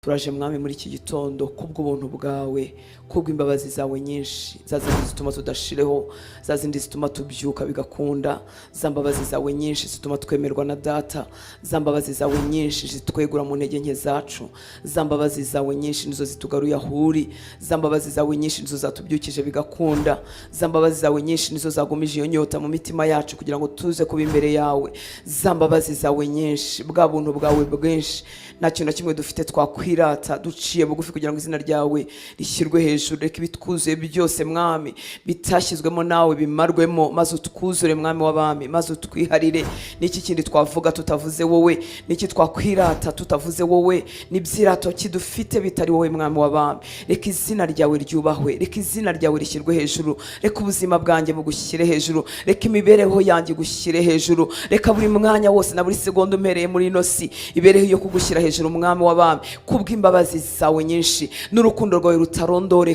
turaje mwami muri iki gitondo kubw'ubuntu bwawe, kubw'imbabazi zawe nyinshi, za zindi zituma tudashireho, za zindi zituma tubyuka bigakunda, za mbabazi zawe nyinshi zituma twemerwa na data, za mbabazi zawe nyinshi zitwegura mu ntege nke zacu, za mbabazi zawe nyinshi nizo zitugaruye ahuri, za mbabazi zawe nyinshi nizo zatubyukije bigakunda, za mbabazi zawe nyinshi nizo zagumije iyo nyota mu mitima yacu kugira ngo tuze kuba imbere yawe, za mbabazi zawe nyinshi, bwa buntu bwawe bwinshi, nta kintu na kimwe dufite twakwirata, duciye bugufi kugira ngo izina ryawe rishyirwe hejuru. Reka ibitwuzuye byose mwami bitashyizwemo nawe bimarwemo, maze utwuzure mwami w'abami, maze utwiharire. Niki kindi twavuga tutavuze wowe? Niki twakwirata tutavuze wowe? Nibyirato kidufite bitari wowe mwami w'abami. Reka izina ryawe ryubahwe, reka izina ryawe rishyirwe hejuru, reka ubuzima bwanjye bugushyire hejuru, reka imibereho yanjye gushyire hejuru, reka buri mwanya wose na buri segonda umpereye muri ino si ibereho yo kugushyira hejuru mwami w'abami, kubw'imbabazi zawe nyinshi n'urukundo rwawe rutarondoreka.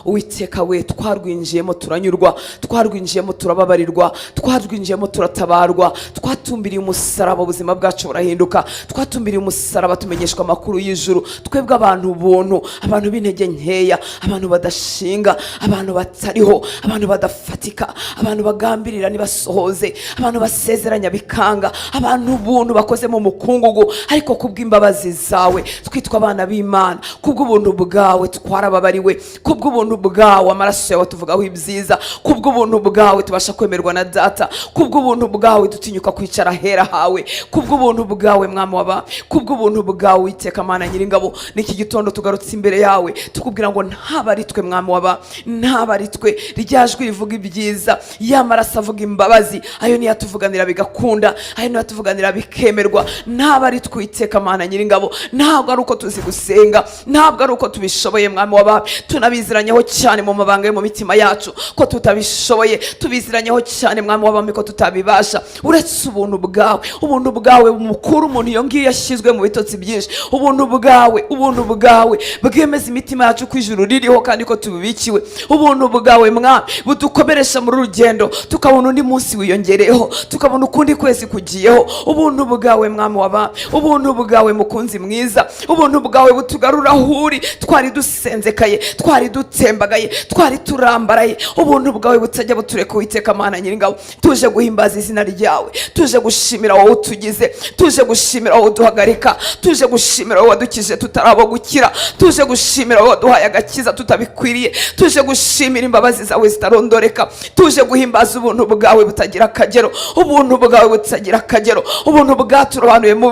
Uwiteka we, twarwinjiyemo turanyurwa, twarwinjiyemo turababarirwa, twarwinjiyemo turatabarwa, twatumbiriye umusaraba ubuzima bwacu burahinduka, twatumbiriye umusaraba tumenyeshwa amakuru y'ijuru. Twebwe abantu buntu, abantu b'intege nkeya, abantu badashinga, abantu batariho, abantu badafatika, abantu bagambirira ntibasohoze, abantu basezeranya bikanga, abantu buntu bakoze mu mukungugu, ariko kubw'imbabazi zawe twitwa abana b'Imana. Kubw'ubuntu bwawe twarababariwe, kubw'ubuntu bwawe amaraso yawe tuvugaho ibyiza, kubw'ubuntu bwawe tubasha kwemerwa na data, kubw'ubuntu bwawe dutinyuka kwicara hera hawe, kubw'ubuntu bwawe mwami w'abami, kubw'ubuntu bwawe Uwiteka Mana Nyiringabo. N'iki gitondo tugarutse imbere yawe tukubwira ngo ntaba ari twe mwami w'abami, ntaba ari twe, rya jwi rivuga ibyiza, ya maraso avuga imbabazi, ayo niyo atuvuganira bigakunda, ayo niyo atuvuganira bikemerwa. Ntaba ari twe Uwiteka Mana Nyiringabo, ntabwo ari uko tuzi gusenga, ntabwo ari uko tubishoboye mwami w'abami, tunabiziranyeho cyane mu mabanga yo mu mitima yacu ko tutabishoboye, tubiziranyeho cyane mwami w'abami ko tutabibasha, uretse ubuntu bwawe. Ubuntu bwawe mukuru umuntu iyo ngiyo yashyizwe mu bitotsi byinshi, ubuntu bwawe bwemeza imitima yacu ko ijuru ririho kandi ko tubibikiwe. Ubuntu bwawe mwami budukomeresha muri urugendo, tukabona undi munsi wiyongereyeho, tukabona ukundi kwezi kugiyeho. Ubuntu bwawe mwami w'abami, ubuntu bwawe mukunzi mwiza, ubuntu bwawe butugarura ahuri twari dusenzekaye, twari dutembagaye, twari turambaraye. Ubuntu bwawe butajya butureka Uwiteka Mana Nyiringabo. Tuje guhimbaza izina ryawe, tuje gushimira wowe utugize, tuje gushimira wowe uduhagarika, tuje gushimira wowe wadukije tutarabo gukira, tuje gushimira wowe waduhaye agakiza tutabikwiriye, tuje gushimira imbabazi zawe zitarondoreka, tuje guhimbaza ubuntu bwawe butagira akagero, ubuntu bwawe butagira akagero. Ubuntu bwaturobanuye mu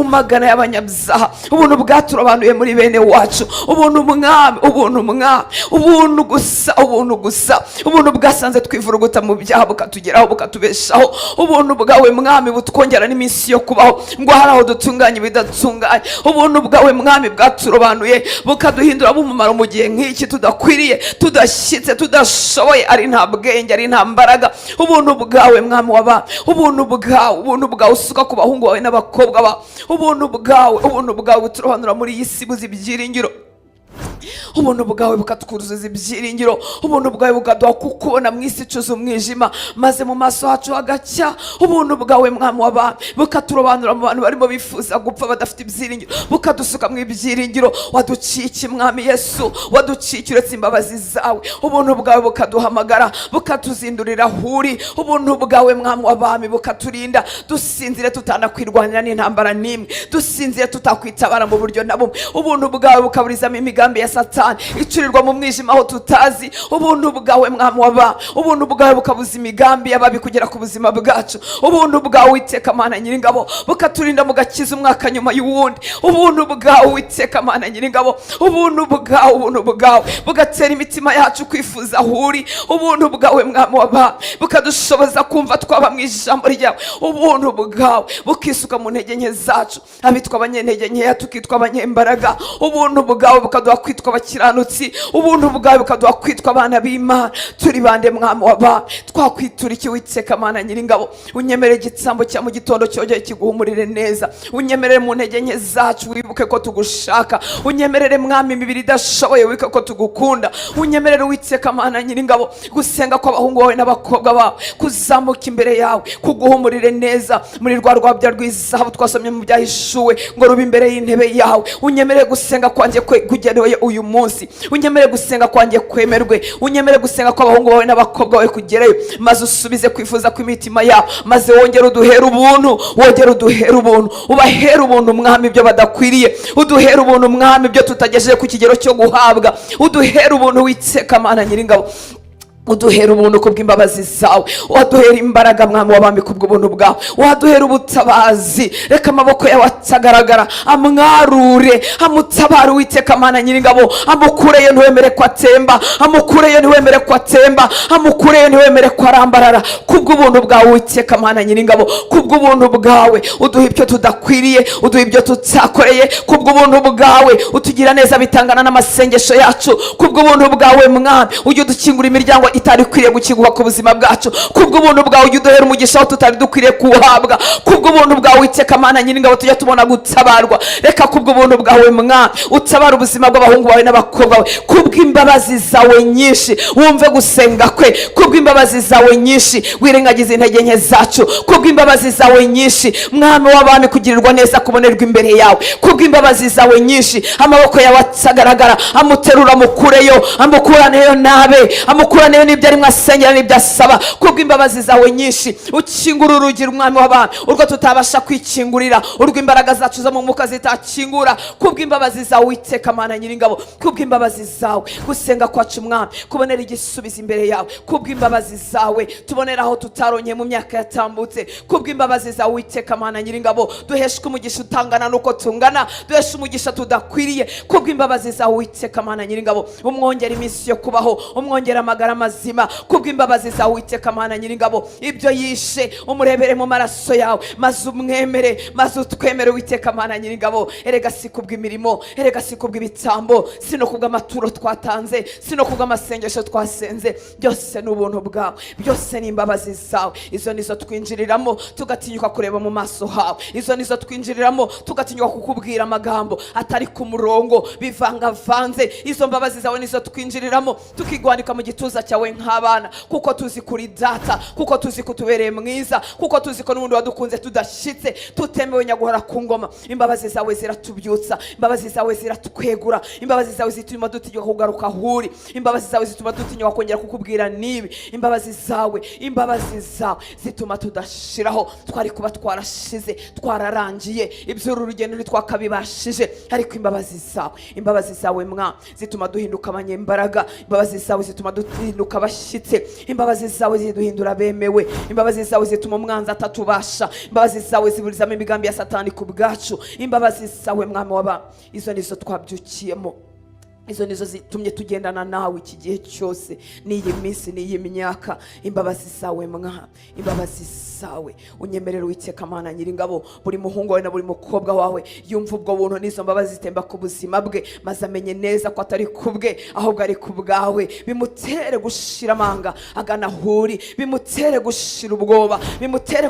magana y'abanyabyaha, ubuntu bwaturobanuye muri bene wacu. Ubuntu mwami, ubuntu gusa, ubuntu bwasanze twivuruguta mu byaha bukatugeraho bukatubeshaho. Ubuntu bwawe mwami butwongera n'iminsi yo kubaho ngo hari aho dutunganye ibidatunganye. Ubuntu bwawe mwami bwaturobanuye bukaduhindura b'umumaro mu gihe nk'iki tudakwiriye, tudashyitse, tudashoboye, ari nta bwenge, ari nta mbaraga. Ubuntu bwawe mwami w'abami, ubuntu bwawe usuka ku bahungu bawe n'abakobwa bawe. Ubuntu bwawe buturobanura muri iyi si buzi ibyiringiro, ubuntu bwawe bukatwuzuza ibyiringiro, ubuntu bwawe bukaduha kukubona mu isi icuza umwijima, maze mu maso hacu hagacya. Ubuntu bwawe mwami w'abami bukaturobanura mu bantu barimo bifuza gupfa badafite ibyiringiro, bukadusuka mu ibyiringiro. Waduciye iki mwami Yesu? Waduciye uretse imbabazi zawe. Ubuntu bwawe bukaduhamagara, bukatuzindurira ahuri. Ubuntu bwawe mwami w'abami bukaturinda dusinzire tutanakwirwanira n'intambara n'imwe, dusinzire tutakwitabara mu buryo na bumwe. Ubuntu bwawe bukaburizamo imigambi ya Satani icurirwa mu mwijima aho tutazi. Ubuntu bwawe mwami w'abami, ubuntu bwawe bukabuza imigambi y'ababi kugera ku buzima bwacu. Ubuntu bwawe Uwiteka Mana Nyiringabo bukaturinda mu gakiza umwaka nyuma y'uwundi. Ubuntu bwawe Uwiteka Mana Nyiringabo, ubuntu bwawe bugatera imitima yacu kwifuza ahuri. Ubuntu bwawe mwami w'abami bukadushoboza kumva twaba mu ijambo ryawe. Ubuntu bwawe bukisuka mu ntege nke zacu, abitwa abanyentege nkeya tukitwa abanyembaraga. Ubuntu bwawe bukaduha kwitwa abakiranutsi, ubuntu bwawe bukaduha kwitwa abana b'Imana. Turi bande mwami w'abami, twakwitura iki Uwiteka Mana Nyiringabo? Unyemere igitambo cya mu gitondo cyogeye kiguhumurire neza, unyemerere mu ntege nke zacu wibuke ko tugushaka, unyemerere mwami imibiri idashoboye wibuke ko tugukunda, unyemerere Uwiteka Mana Nyiringabo gusenga kw'abahungu bawe n'abakobwa bawe kuzamuka imbere yawe kuguhumurire neza muri rwa rwabya rw'izahabu twasomye mu byahishuwe ngo rube imbere y'intebe yawe. Unyemerere gusenga kwanjye kugenewe uyu munsi, unyemerere gusenga kwanjye kwemerwe, unyemerere gusenga kw'abahungu bawe n'abakobwa bawe kugereyo, maze usubize kwifuza kw'imitima yabo, maze wongere uduhere ubuntu, wongere uduhere ubuntu, ubahere ubuntu mwami ibyo badakwiriye, uduhere ubuntu mwami ibyo tutagejeje ku kigero cyo guhabwa, uduhere ubuntu Uwiteka Mana Nyiringabo, uduhera ubuntu kubw'imbabazi zawe, waduhera imbaraga mwami w'abami kubw'ubuntu bwawe, waduhera ubutabazi. Reka amaboko yawe atagaragara amwarure, amutabare Uwiteka Mana Nyiringabo, amukureyo ntiwemere ko atemba, amukureyo ntiwemere ko atemba, amukureyo ntiwemere ko arambarara. Kubw'ubuntu bwawe Uwiteka Mana Nyiringabo, kubw'ubuntu bwawe uduha ibyo tudakwiriye, uduha ibyo tutakoreye. Kubw'ubuntu bwawe utugira neza bitangana n'amasengesho yacu. Kubw'ubuntu bwawe mwami ujye udukingura imiryango itari kwiriye gukiguha ku buzima bwacu. Kubw'ubuntu bwawe ujye uduhera umugisha aho tutari dukwiriye kuwuhabwa. Kubw'ubuntu bwawe Uwiteka Mana Nyiringabo tujya tubona gutabarwa. Reka kubw'ubuntu bwawe mwami utabara ubuzima bw'abahungu bawe n'abakobwa bawe. Kubw'imbabazi zawe nyinshi wumve gusenga kwe, kubw'imbabazi zawe nyinshi wirengagiza intege nke zacu, kubw'imbabazi zawe nyinshi mwami w'abami kugirirwa neza kubonerwa imbere yawe, kubw'imbabazi zawe nyinshi amaboko yawe atagaragara amuterura amukureyo, amukuraneyo nabe, amukuraneyo n'ibyo arimo asengera n'ibyo asaba. Kubw'imbabazi zawe nyinshi ukingura urugi umwami w'abami urwo tutabasha kwikingurira, urw'imbaraga zacu zo mu mwuka zitakingura. Kubw'imbabazi zawe Uwiteka Mana Nyiringabo, kubw'imbabazi zawe gusenga kwacu mwami kubonera igisubizo imbere yawe. Kubw'imbabazi zawe tubonera aho tutaronye mu myaka yatambutse. Kubw'imbabazi zawe Uwiteka Mana Nyiringabo duheshwe umugisha utangana nuko tungana, duheshe umugisha tudakwiriye. Kubw'imbabazi zawe Uwiteka Mana Nyiringabo umwongera iminsi yo kubaho, umwongera amagara mazima. Kubw'imbabazi zawe Uwiteka Mana Nyiringabo ibyo yishe umurebere mu maraso yawe, maze umwemere, maze utwemere Uwiteka Mana Nyiringabo. Erega si kubw'imirimo, erega si kubw'ibitambo, sino kubw'amaturo twatanze, sino kubw'amasengesho twasenze, byose ni ubuntu bwawe, byose ni imbabazi zawe. Izo nizo twinjiriramo tugatinyuka kureba mu maso hawe, izo nizo twinjiriramo tugatinyuka kukubwira amagambo atari ku murongo bivangavanze. Izo mbabazi zawe nizo twinjiriramo tukigwanika mu gituza cyawe nk'abana, kuko tuzi kuri data, kuko tuzi ko tubereye mwiza, kuko tuzi ko n'ubundi wadukunze tudashitse, tutemewe nyaguhora ku ngoma. Imbabazi zawe ziratubyutsa, imbabazi zawe ziratwegura, imbabazi zawe zituma dutinyuka kugaruka huri, imbabazi zawe zituma dutinyuka kongera kukubwira nibi. Imbabazi zawe zituma tudashiraho, twari kuba twarashize twararangiye, iby'uru rugendo ntitwakabibashije, ariko imbabazi zawe mwa zituma duhinduka abanyembaraga, imbabazi zawe zituma duhinduka abashyitse, imbabazi zawe ziduhindura bemewe, imbabazi zawe zituma umwanzi atatubasha, imbabazi zawe ziburizamo imigambi ya Satani ku bwacu. Imbabazi zawe mwami w'abami izo nizo twabyukiyemo, izo nizo zitumye tugendana nawe iki gihe cyose, n'iyi minsi n'iyi myaka. Imbabazi zawe mwa, imbabazi zawe unyemerera Uwiteka Mana Nyiringabo buri muhungu wawe na buri mukobwa wawe yumva ubwo buntu n'izo mbabazi zitemba ku buzima bwe, maze amenye neza ko atari kubwe ahubwo ari ku bwawe. Bimutere gushira amanga agana huri, bimutere gushira ubwoba, bimutere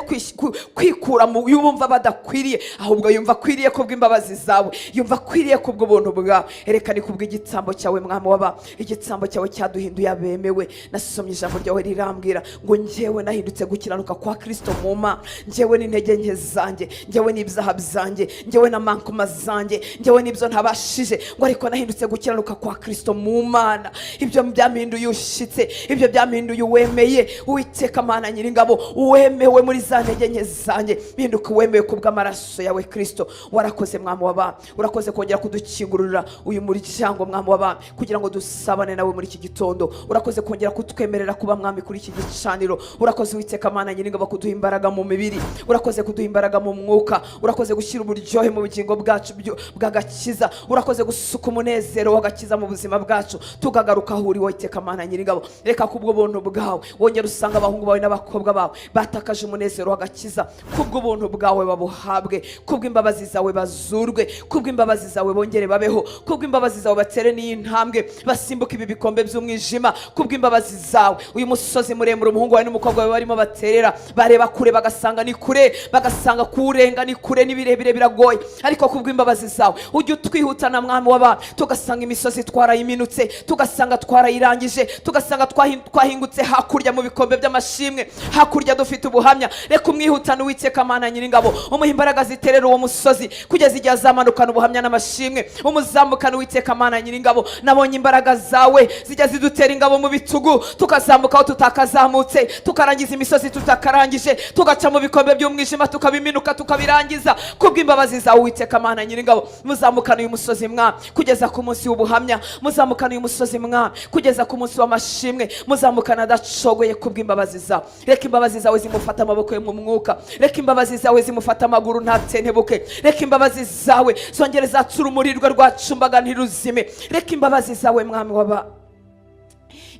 kwikura mu yumva badakwiriye, ahubwo yumva akwiriye kubw'imbabazi zawe, yumva akwiriye kubw'ubuntu bwawe. Ereka ni kubw'igitambo cyawe mwami w'abami, igitambo cyawe cyaduhinduye abemewe. Nasomye ijambo ryawe rirambwira ngo njyewe nahindutse gukiranuka kwa Kristo muma, njyewe n'intege nke zanjye, njyewe n'ibyaha byanjye, njyewe n'amankoma zanjye, njyewe n'ibyo ntabashije, ngo ariko nahindutse gukiranuka kwa Kristo mu Mana. Ibyo byampinduye ushitse, ibyo byampinduye uwemeye Uwiteka Mana Nyiringabo, uwemewe muri za ntege nke zanjye, mpinduka uwemewe kubw'amaraso yawe Kristo. Warakoze mwami w'abami, urakoze kongera kudukingurira uyu muryango mwami w'abami kugira ngo dusabane nawe muri iki gitondo. Urakoze kongera kutwemerera kuba mwami kuri iki gicaniro. Urakoze Uwiteka Mana Nyiringabo kuduha imbaraga mu mibiri, urakoze kuduha imbaraga mu mwuka, urakoze gushyira uburyohe mu bugingo bwacu bw'agakiza, urakoze gusuka umunezero w'agakiza mu buzima bwacu, tukagaruka aho uri Uwiteka Mana Nyiringabo. Reka kubwo buntu bwawe wongera usanga abahungu bawe n'abakobwa bawe batakaje umunezero w'agakiza, kubwo buntu bwawe babuhabwe, kubw'imbabazi zawe bazurwe, kubw'imbabazi zawe bongere babeho, kubw'imbabazi zawe batere n'intambwe basimbuka ibi bikombe by'umwijima kubw'imbabazi zawe. Uyu musozi muremure umuhungu wawe n'umukobwa wawe barimo baterera, bareba kure bagasanga ni kure, bagasanga kurenga ni kure n'ibirebire biragoye, ariko kubw'imbabazi zawe ujye utwihutana mwami w'abantu, tugasanga imisozi twarayiminutse, tugasanga twarayirangije, tugasanga twahingutse hakurya mu bikombe by'amashimwe, hakurya dufite ubuhamya. Reka umwihutane Uwiteka Mana Nyiringabo, umuha imbaraga ziterera uwo musozi kugeza igihe azamanukana ubuhamya n'amashimwe. Umuzamukane Uwiteka Mana Nyiringabo, nabonye imbaraga zawe zijya zidutera ingabo mu bitugu, tukazamuka aho tutakazamutse, tukarangiza imisozi tutakarangije, tugaca mu bikombe by'umwijima tukabiminuka tukabirangiza kubw'imbabazi zawe Uwiteka Mana Nyiringabo. Muzamukane uyu musozi mwami kugeza ku munsi w'ubuhamya, muzamukane uyu musozi mwami kugeza ku munsi w'amashimwe, muzamukane adacogoye kubw'imbabazi zawe. Reka imbabazi zawe zimufata amaboko yo mu mwuka, reka imbabazi zawe zimufata amaguru ntatentebuke, reka imbabazi zawe zongere zatsura urumuri rwe rwacumbaga ntiruzime. Reka imbabazi zawe mwami w'aba,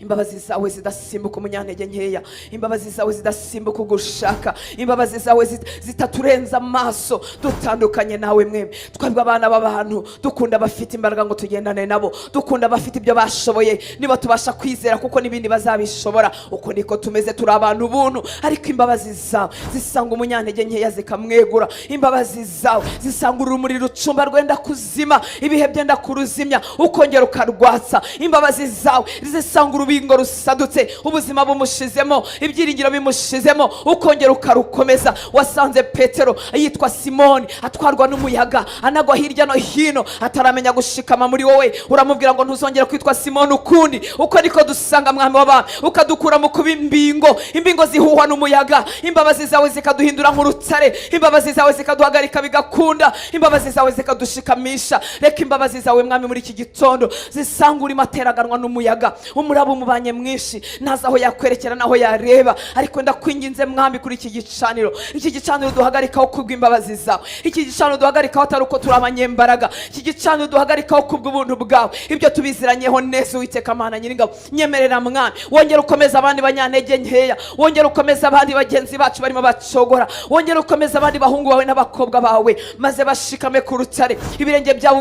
imbabazi zawe zidasimbuka umunyantege nkeya, imbabazi zawe zidasimbuka ugushaka, imbabazi zawe zitaturenza amaso dutandukanye nawe mwemwe. Twebwe abana b'abantu dukunda bafite imbaraga ngo tugendane nabo, dukunda bafite ibyo bashoboye niba tubasha kwizera kuko n'ibindi bazabishobora. Uko niko tumeze, turi abantu buntu, ariko imbabazi zawe zisanga umunyantege nkeya zikamwegura, imbabazi zawe zisanga urumuri rucumba rwenda kuzima, ibihe byenda kuruzimya ukongera ukarwatsa. Imbabazi zawe zisanga urubingo rusadutse, ubuzima bumushizemo, ibyiringiro bimushizemo, ukongera ukarukomeza. Wasanze Petero yitwa Simoni atwarwa n'umuyaga, anagwa hirya no hino, ataramenya gushikama muri wowe. Uramubwira ngo ntuzongera kwitwa Simoni ukundi. Uko niko dusanga mwami w'abantu, ukadukura mu kuba imbingo zihuhwa n'umuyaga. Imbabazi zawe zikaduhindura nk'urutare, imbabazi zawe zikaduhagarika bigakunda, imbabazi zawe zikadushikamisha. Reka imbabazi zawe mwami muri iki gitondo zisanga urimo ateraganwa n'umuyaga, umuraba umubanye mwinshi, ntazi aho yakwerekera naho yareba, ariko ndakwinginze mwami kuri iki gicaniro, iki gicaniro duhagarikaho kubw'imbabazi zawe, iki gicaniro duhagarikaho atari uko turi abanyembaraga, iki gicaniro duhagarikaho kubw'ubuntu bwawe, ibyo tubiziranyeho neza Uwiteka Mana Nyiringabo. Nyemerera mwami wongera ukomeza abandi banyantege nkeya, wongera ukomeza abandi bagenzi bacu barimo bacogora, wongera ukomeza abandi bahungu bawe n'abakobwa bawe, maze bashikame ku rutare, ibirenge byabo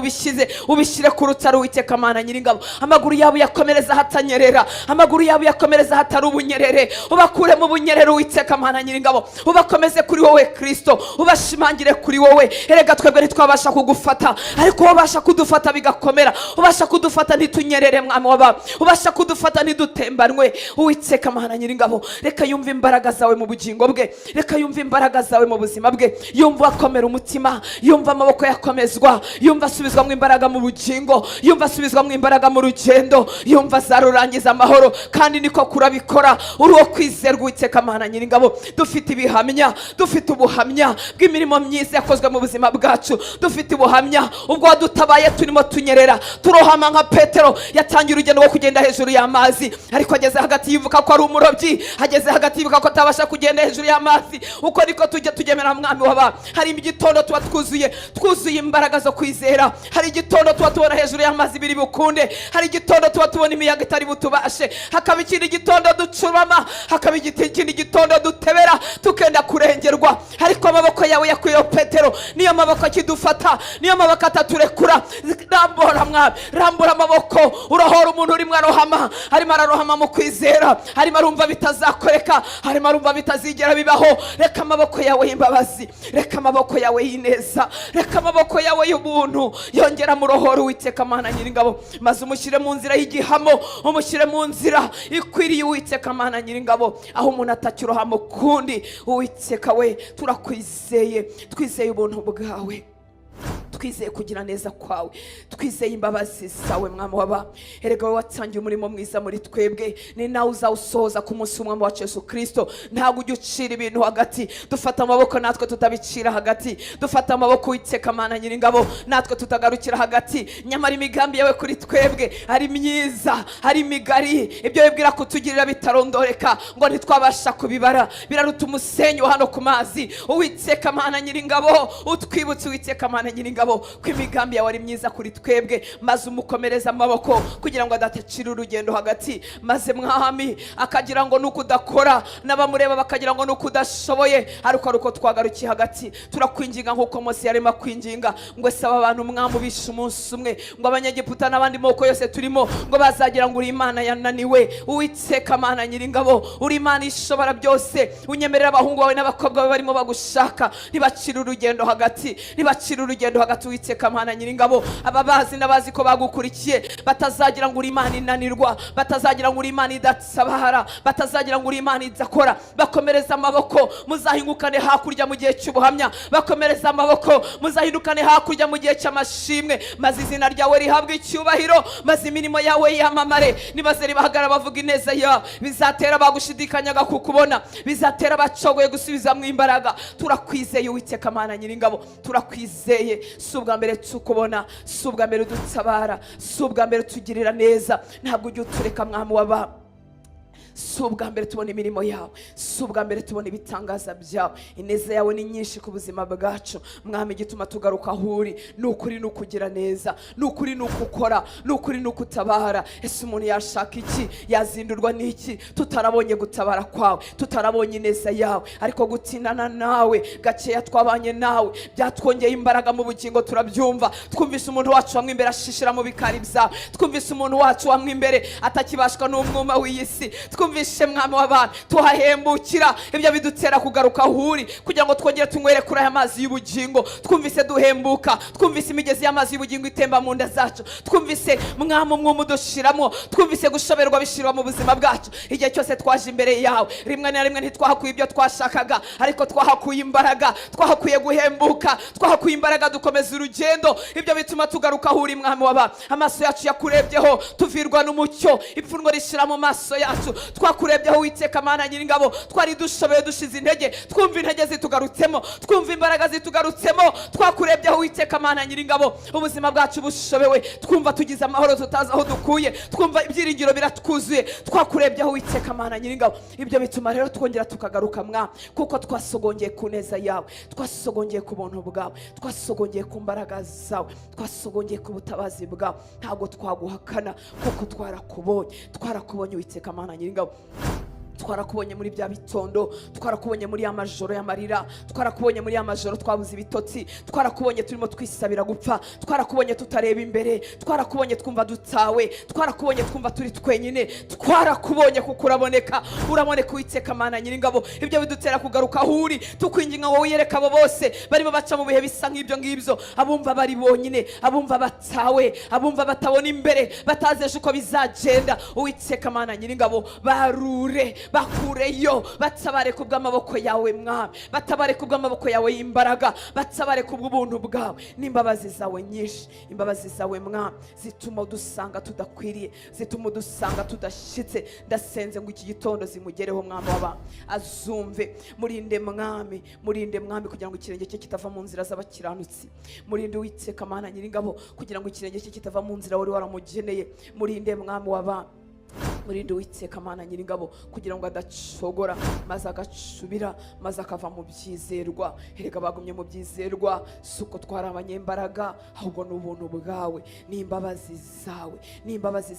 ubishyire ku rutare Uwiteka Mana Nyiringabo. Amaguru yabo yakomereza hatanyerera, amaguru yabo yakomereza hatari ubunyerere, ubakure mu bunyerere Uwiteka Mana Nyiringabo, ubakomeze kuri wowe Kristo, ubashimangire kuri wowe. Erega twebwe ntitwabasha kugufata, ariko ubasha kudufata bigakomera, ubasha kudufata ntitunyerere mwami w'abantu, ubasha kudufata ntidutembanwe Uwiteka Mana Nyiringabo. Reka yumve imbaraga zawe mu bugingo bwe, reka yumve imbaraga zawe mu buzima bwe, yumva akomera umutima, yumva amaboko yakomezwa, yumva asubizwa mu imbaraga mu bugingo, yumva asubizwa mu imbaraga mu rugendo, yumva zarurangiza amahoro. Kandi niko kurabikora, uri wo kwizerwa Uwiteka Mana Nyiringabo. Dufite ibihamya, dufite ubuhamya bw'imirimo myiza yakozwe mu buzima bwacu, dufite ubuhamya ubwo wadutabaye turimo tunyerera, turohama nka Petero yatangiye urugendo rwo kugenda hejuru y'amazi, ariko ageze hagati yivuka ko ari umurobyi, ageze hagati yivuka ko atabasha kugenda hejuru y'amazi. Uko niko tujya tugemera mwami w'abantu. Hari igitondo tuba twuzuye imbaraga zo kwizera, hari igitondo tuba tubona hejuru y'amazi biri bukunde, hari igitondo tuba tubona imiyaga itari butubashe, hakaba ikindi gitondo ducurama, hakaba ikindi gitondo dutebera tukenda kurengerwa. Ariko amaboko yawe yakwiyeho Petero, niyo maboko akidufata, niyo maboko ataturekura. Rambura mwami, rambura amaboko, urahora umuntu urimo arohama, arimo ararohama mu kwizera, arimo arumva bitazakoreka, arimo arumva bitazigera bibaho. Reka amaboko yawe y'imbabazi, reka amaboko yawe y'ineza, reka amaboko yawe y'ubuntu yongera mu rohoro Uwiteka Mana Nyiringabo, maze umushyire mu nzira y'igihamo, umushyire mu nzira ikwiriye Uwiteka Mana Nyiringabo, aho umuntu atakirohama ukundi. Uwiteka we turakwizeye, twizeye ubuntu bwawe, twizeye kugira neza kwawe, twizeye imbabazi zawe mwami w'abantu. Erega wowe watangiye umurimo mwiza muri twebwe, ni nawe uzawusohoza ku munsi w'umwami wacu Yesu Kristo. Ntabwo ujya ucira ibintu hagati, dufata amaboko natwe tutabicira hagati, dufata amaboko Uwiteka Mana Nyiringabo natwe tutagarukira hagati. Nyamara imigambi yawe kuri twebwe ari myiza, ari migari, ibyo wibwira kutugirira bitarondoreka ngo ntitwabasha kubibara, biraruta umusenyi wa hano ku mazi. Uwiteka Mana Nyiringabo utwibutse Uwiteka Mana Nyiringabo Nyiringabo ko imigambi yawe ari myiza kuri twebwe, maze umukomereza amaboko kugira ngo adatacira urugendo hagati, maze mwami akagira ngo nuko udakora, n'abamureba bakagira ngo nuko udashoboye, ariko twagarukiye hagati. Turakwinginga nk'uko Mose yarema kwinginga ngo saba abantu mwami ubishe umunsi umwe, ngo abanyegiputa n'abandi moko yose turimo ngo bazagira ngo uri Imana yananiwe. Uwiteka Mana Nyiringabo, uri Imana ishobora byose, unyemerera abahungu bawe n'abakobwa bawe barimo bagushaka ntibacire urugendo hagati, ntibacire urugendo hagati. Uwiteka Mana Nyiringabo, ababazi n'abazi ko bagukurikiye batazagira ngo uri Imana inanirwa, batazagira ngo uri Imana idatsabara, batazagira ngo uri Imana idakora. Bakomereza amaboko muzahingukane hakurya mu gihe cy'ubuhamya, bakomereza amaboko muzahindukane hakurya mu gihe cy'amashimwe, maze izina ryawe rihabwe icyubahiro, maze imirimo yawe yamamare. Nibaze ribahagara bavuga ineza yawe, bizatera bagushidikanyaga kukubona, bizatera bacogoye gusubiza mu imbaraga. Turakwizeye Uwiteka Mana Nyiringabo, turakwizeye. Si ubwa mbere tukubona, si ubwa mbere udutabara, si ubwa mbere tugirira neza, ntabwo ujya utureka mwami w'abantu. Si ubwa mbere tubona imirimo yawe, si ubwa mbere tubona ibitangaza byawe. Ineza yawe ni nyinshi ku buzima bwacu mwami, gituma tugaruka aho uri. Ni ukuri ni ukugira neza, ni ukuri ni ukukora, ni ukuri ni ukutabara. Ese umuntu yashaka iki, yazindurwa n'iki tutarabonye gutabara kwawe, tutarabonye ineza yawe? Ariko gutindana nawe gakeya twabanye nawe byatwongeye imbaraga mu bugingo. Turabyumva, twumvise umuntu wacu wamwe imbere ashishira mu bikari byawe, twumvise umuntu wacu wamwe imbere atakibashwa n'umwuma w'iyi si, twumvishe mwami w'abantu tuhahembukira. Ibyo bidutera kugaruka ahuri kugira ngo twongere tunywere kuri aya mazi y'ubugingo. Twumvise duhembuka, twumvise imigezi y'amazi y'ubugingo itemba mu nda zacu, twumvise mwami umwuma udushiramo, twumvise gushoberwa bishirwa mu buzima bwacu. Igihe cyose twaje imbere yawe, rimwe na rimwe ntitwahakuye ibyo twashakaga, ariko twahakuye imbaraga, twahakuye guhembuka, twahakuye imbaraga dukomeza urugendo. Ibyo bituma tugaruka ahuri mwami w'abantu. Amaso yacu yakurebyeho tuvirwa n'umucyo, ipfunwe rishira mu maso yacu. Twakurebyeho Uwiteka Mana Nyiringabo, twari dushoboye dushize intege, twumva intege zitugarutsemo, twumva imbaraga zitugarutsemo. Twakurebyeho Uwiteka Mana Nyiringabo, ubuzima bwacu bushobewe, twumva tugize amahoro tutazi aho dukuye, twumva ibyiringiro biratwuzuye. Twakurebyeho Uwiteka Mana Nyiringabo. Ibyo bituma rero twongera tukagaruka mwami, kuko twasogongeye ku neza yawe, twasogongeye ku buntu bwawe, twasogongeye ku mbaraga zawe, twasogongeye ku butabazi bwawe. Ntabwo twaguhakana kuko twarakubonye Uwiteka Mana Nyiringabo. Twarakubonye muri bya bitondo, twarakubonye muri ya majoro y'amarira, twarakubonye muri ya majoro twabuze ibitotsi, twarakubonye turimo twisabira gupfa, twarakubonye tutareba imbere, twarakubonye twumva dutawe, twarakubonye twumva turi twenyine, twarakubonye kuko uraboneka Uwiteka Mana Nyiringabo. Ibyo bidutera kugaruka aho uri, tukwinginga ngo wiyereke abo bose barimo baca mu bihe bisa nk'ibyo ngibyo, abumva bari bonyine, abumva batawe, abumva batabona imbere, batazeje uko bizagenda. Uwiteka Mana Nyiringabo, bakureyo, batabare ku bw'amaboko yawe mwami, batabare ku bw'amaboko yawe y'imbaraga, batabare ku bw'ubuntu bwawe n'imbabazi zawe nyinshi. Imbabazi zawe mwami zituma dusanga tudakwiriye, zituma dusanga tudashitse. Ndasenze ngo iki gitondo zimugereho mwami w'abantu, azumve. Murinde mwami kugira ngo ikirenge cye kitava mu nzira z'abakiranutsi. Murinde Uwiteka Mana Nyiringabo kugira ngo ikirenge cye kitava mu nzira wari waramugeneye. Murinde mwami w'abantu, murinde Uwiteka Mana Nyiringabo kugira ngo adacogora maze agacubira, maze akava mu byizerwa. Erega bagumye mu byizerwa suko twari abanyembaraga, ahubwo n'ubuntu bwawe n'imbabazi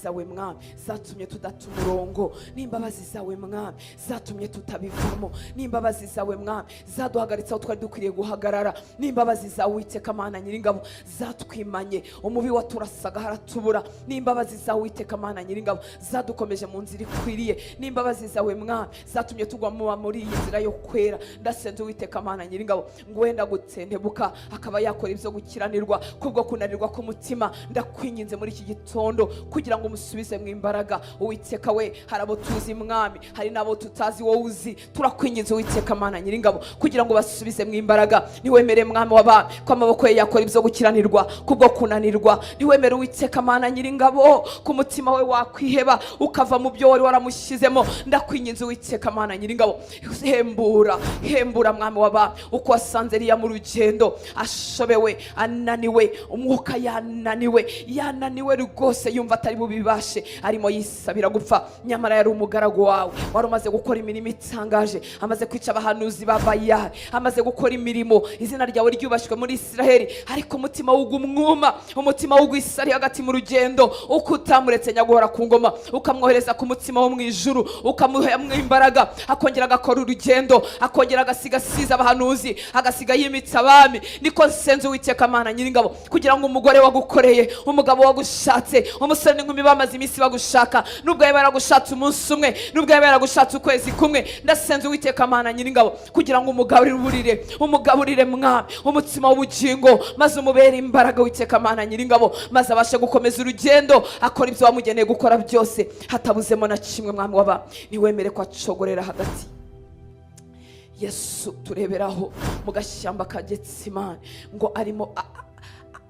zawe mwami zatumye tudata umurongo, n'imbabazi zawe mwami zatumye tutabivamo, n'imbabazi zawe mwami zaduhagaritse aho twari dukwiriye guhagarara, n'imbabazi zawe Uwiteka Mana Nyiringabo zatwimanye umubi waturasaga haratubura, n'imbabazi zawe Uwiteka Mana Nyiringabo zadukomeje mu nzira ikwiriye, n'imbabazi zawe mwami zatumye tugwa muri iyi nzira yo kwera. Ndasenze Uwiteka Mana Nyiringabo ngo wenda gutsendebuka akaba yakora ibyo gukiranirwa kubwo kunanirwa k'umutima, ndakwinginze muri iki gitondo kugira ngo umusubize mu imbaraga. Uwiteka we, hari abo tuzi mwami, hari nabo tutazi wowe uzi. Turakwinginze Uwiteka Mana Nyiringabo kugira ngo basubize mu imbaraga. Niwemere mwami w'abantu ko amaboko ye yakora ibyo gukiranirwa kubwo kunanirwa. Niwemere Uwiteka Mana Nyiringabo ku mutima we wakwiheba akava mu byo wari waramushyizemo. Ndakwinginze Uwiteka Mana Nyiringabo, hembura mwami w'abami, uko wasanze Eliya mu rugendo ashobewe, ananiwe, umwuka yananiwe rwose, yumva atari bubibashe, arimo yisabira gupfa, nyamara yari umugaragu wawe, wari umaze gukora imirimo itangaje, amaze kwica abahanuzi ba Bayali, amaze gukora imirimo, izina ryawe ryubashywe muri Isiraheli, ariko umutima w'ugumwuma, umutima w'ugwisari hagati mu rugendo, uko utamuretse nyaguhora ku ngoma, ukamwohereza ku mutima wo mu ijuru, ukamuha imbaraga, akongera agakora urugendo, akongera agasigasiza abahanuzi, agasiga yimitsa abami. Niko nsenze Uwiteka Mana Nyiringabo, kugira ngo umugore wagukoreye, umugabo wagushatse, umusore n'inkumi bamaze iminsi bagushaka, nubwo yaba yaragushatse umunsi umwe, nubwo yaba yaragushatse ukwezi kumwe, ndasenze Uwiteka Mana Nyiringabo, kugira ngo umugaburire mwami umutima w'ubugingo, maze umubere imbaraga Uwiteka Mana Nyiringabo, maze abashe gukomeza urugendo, akora ibyo wamugeneye gukora byose, hatabuzemo na kimwe. Mwami w'abami, niwemere ko acogorera hagati. Yesu, tureberaho mu gashyamba ka Getsimani, ngo arimo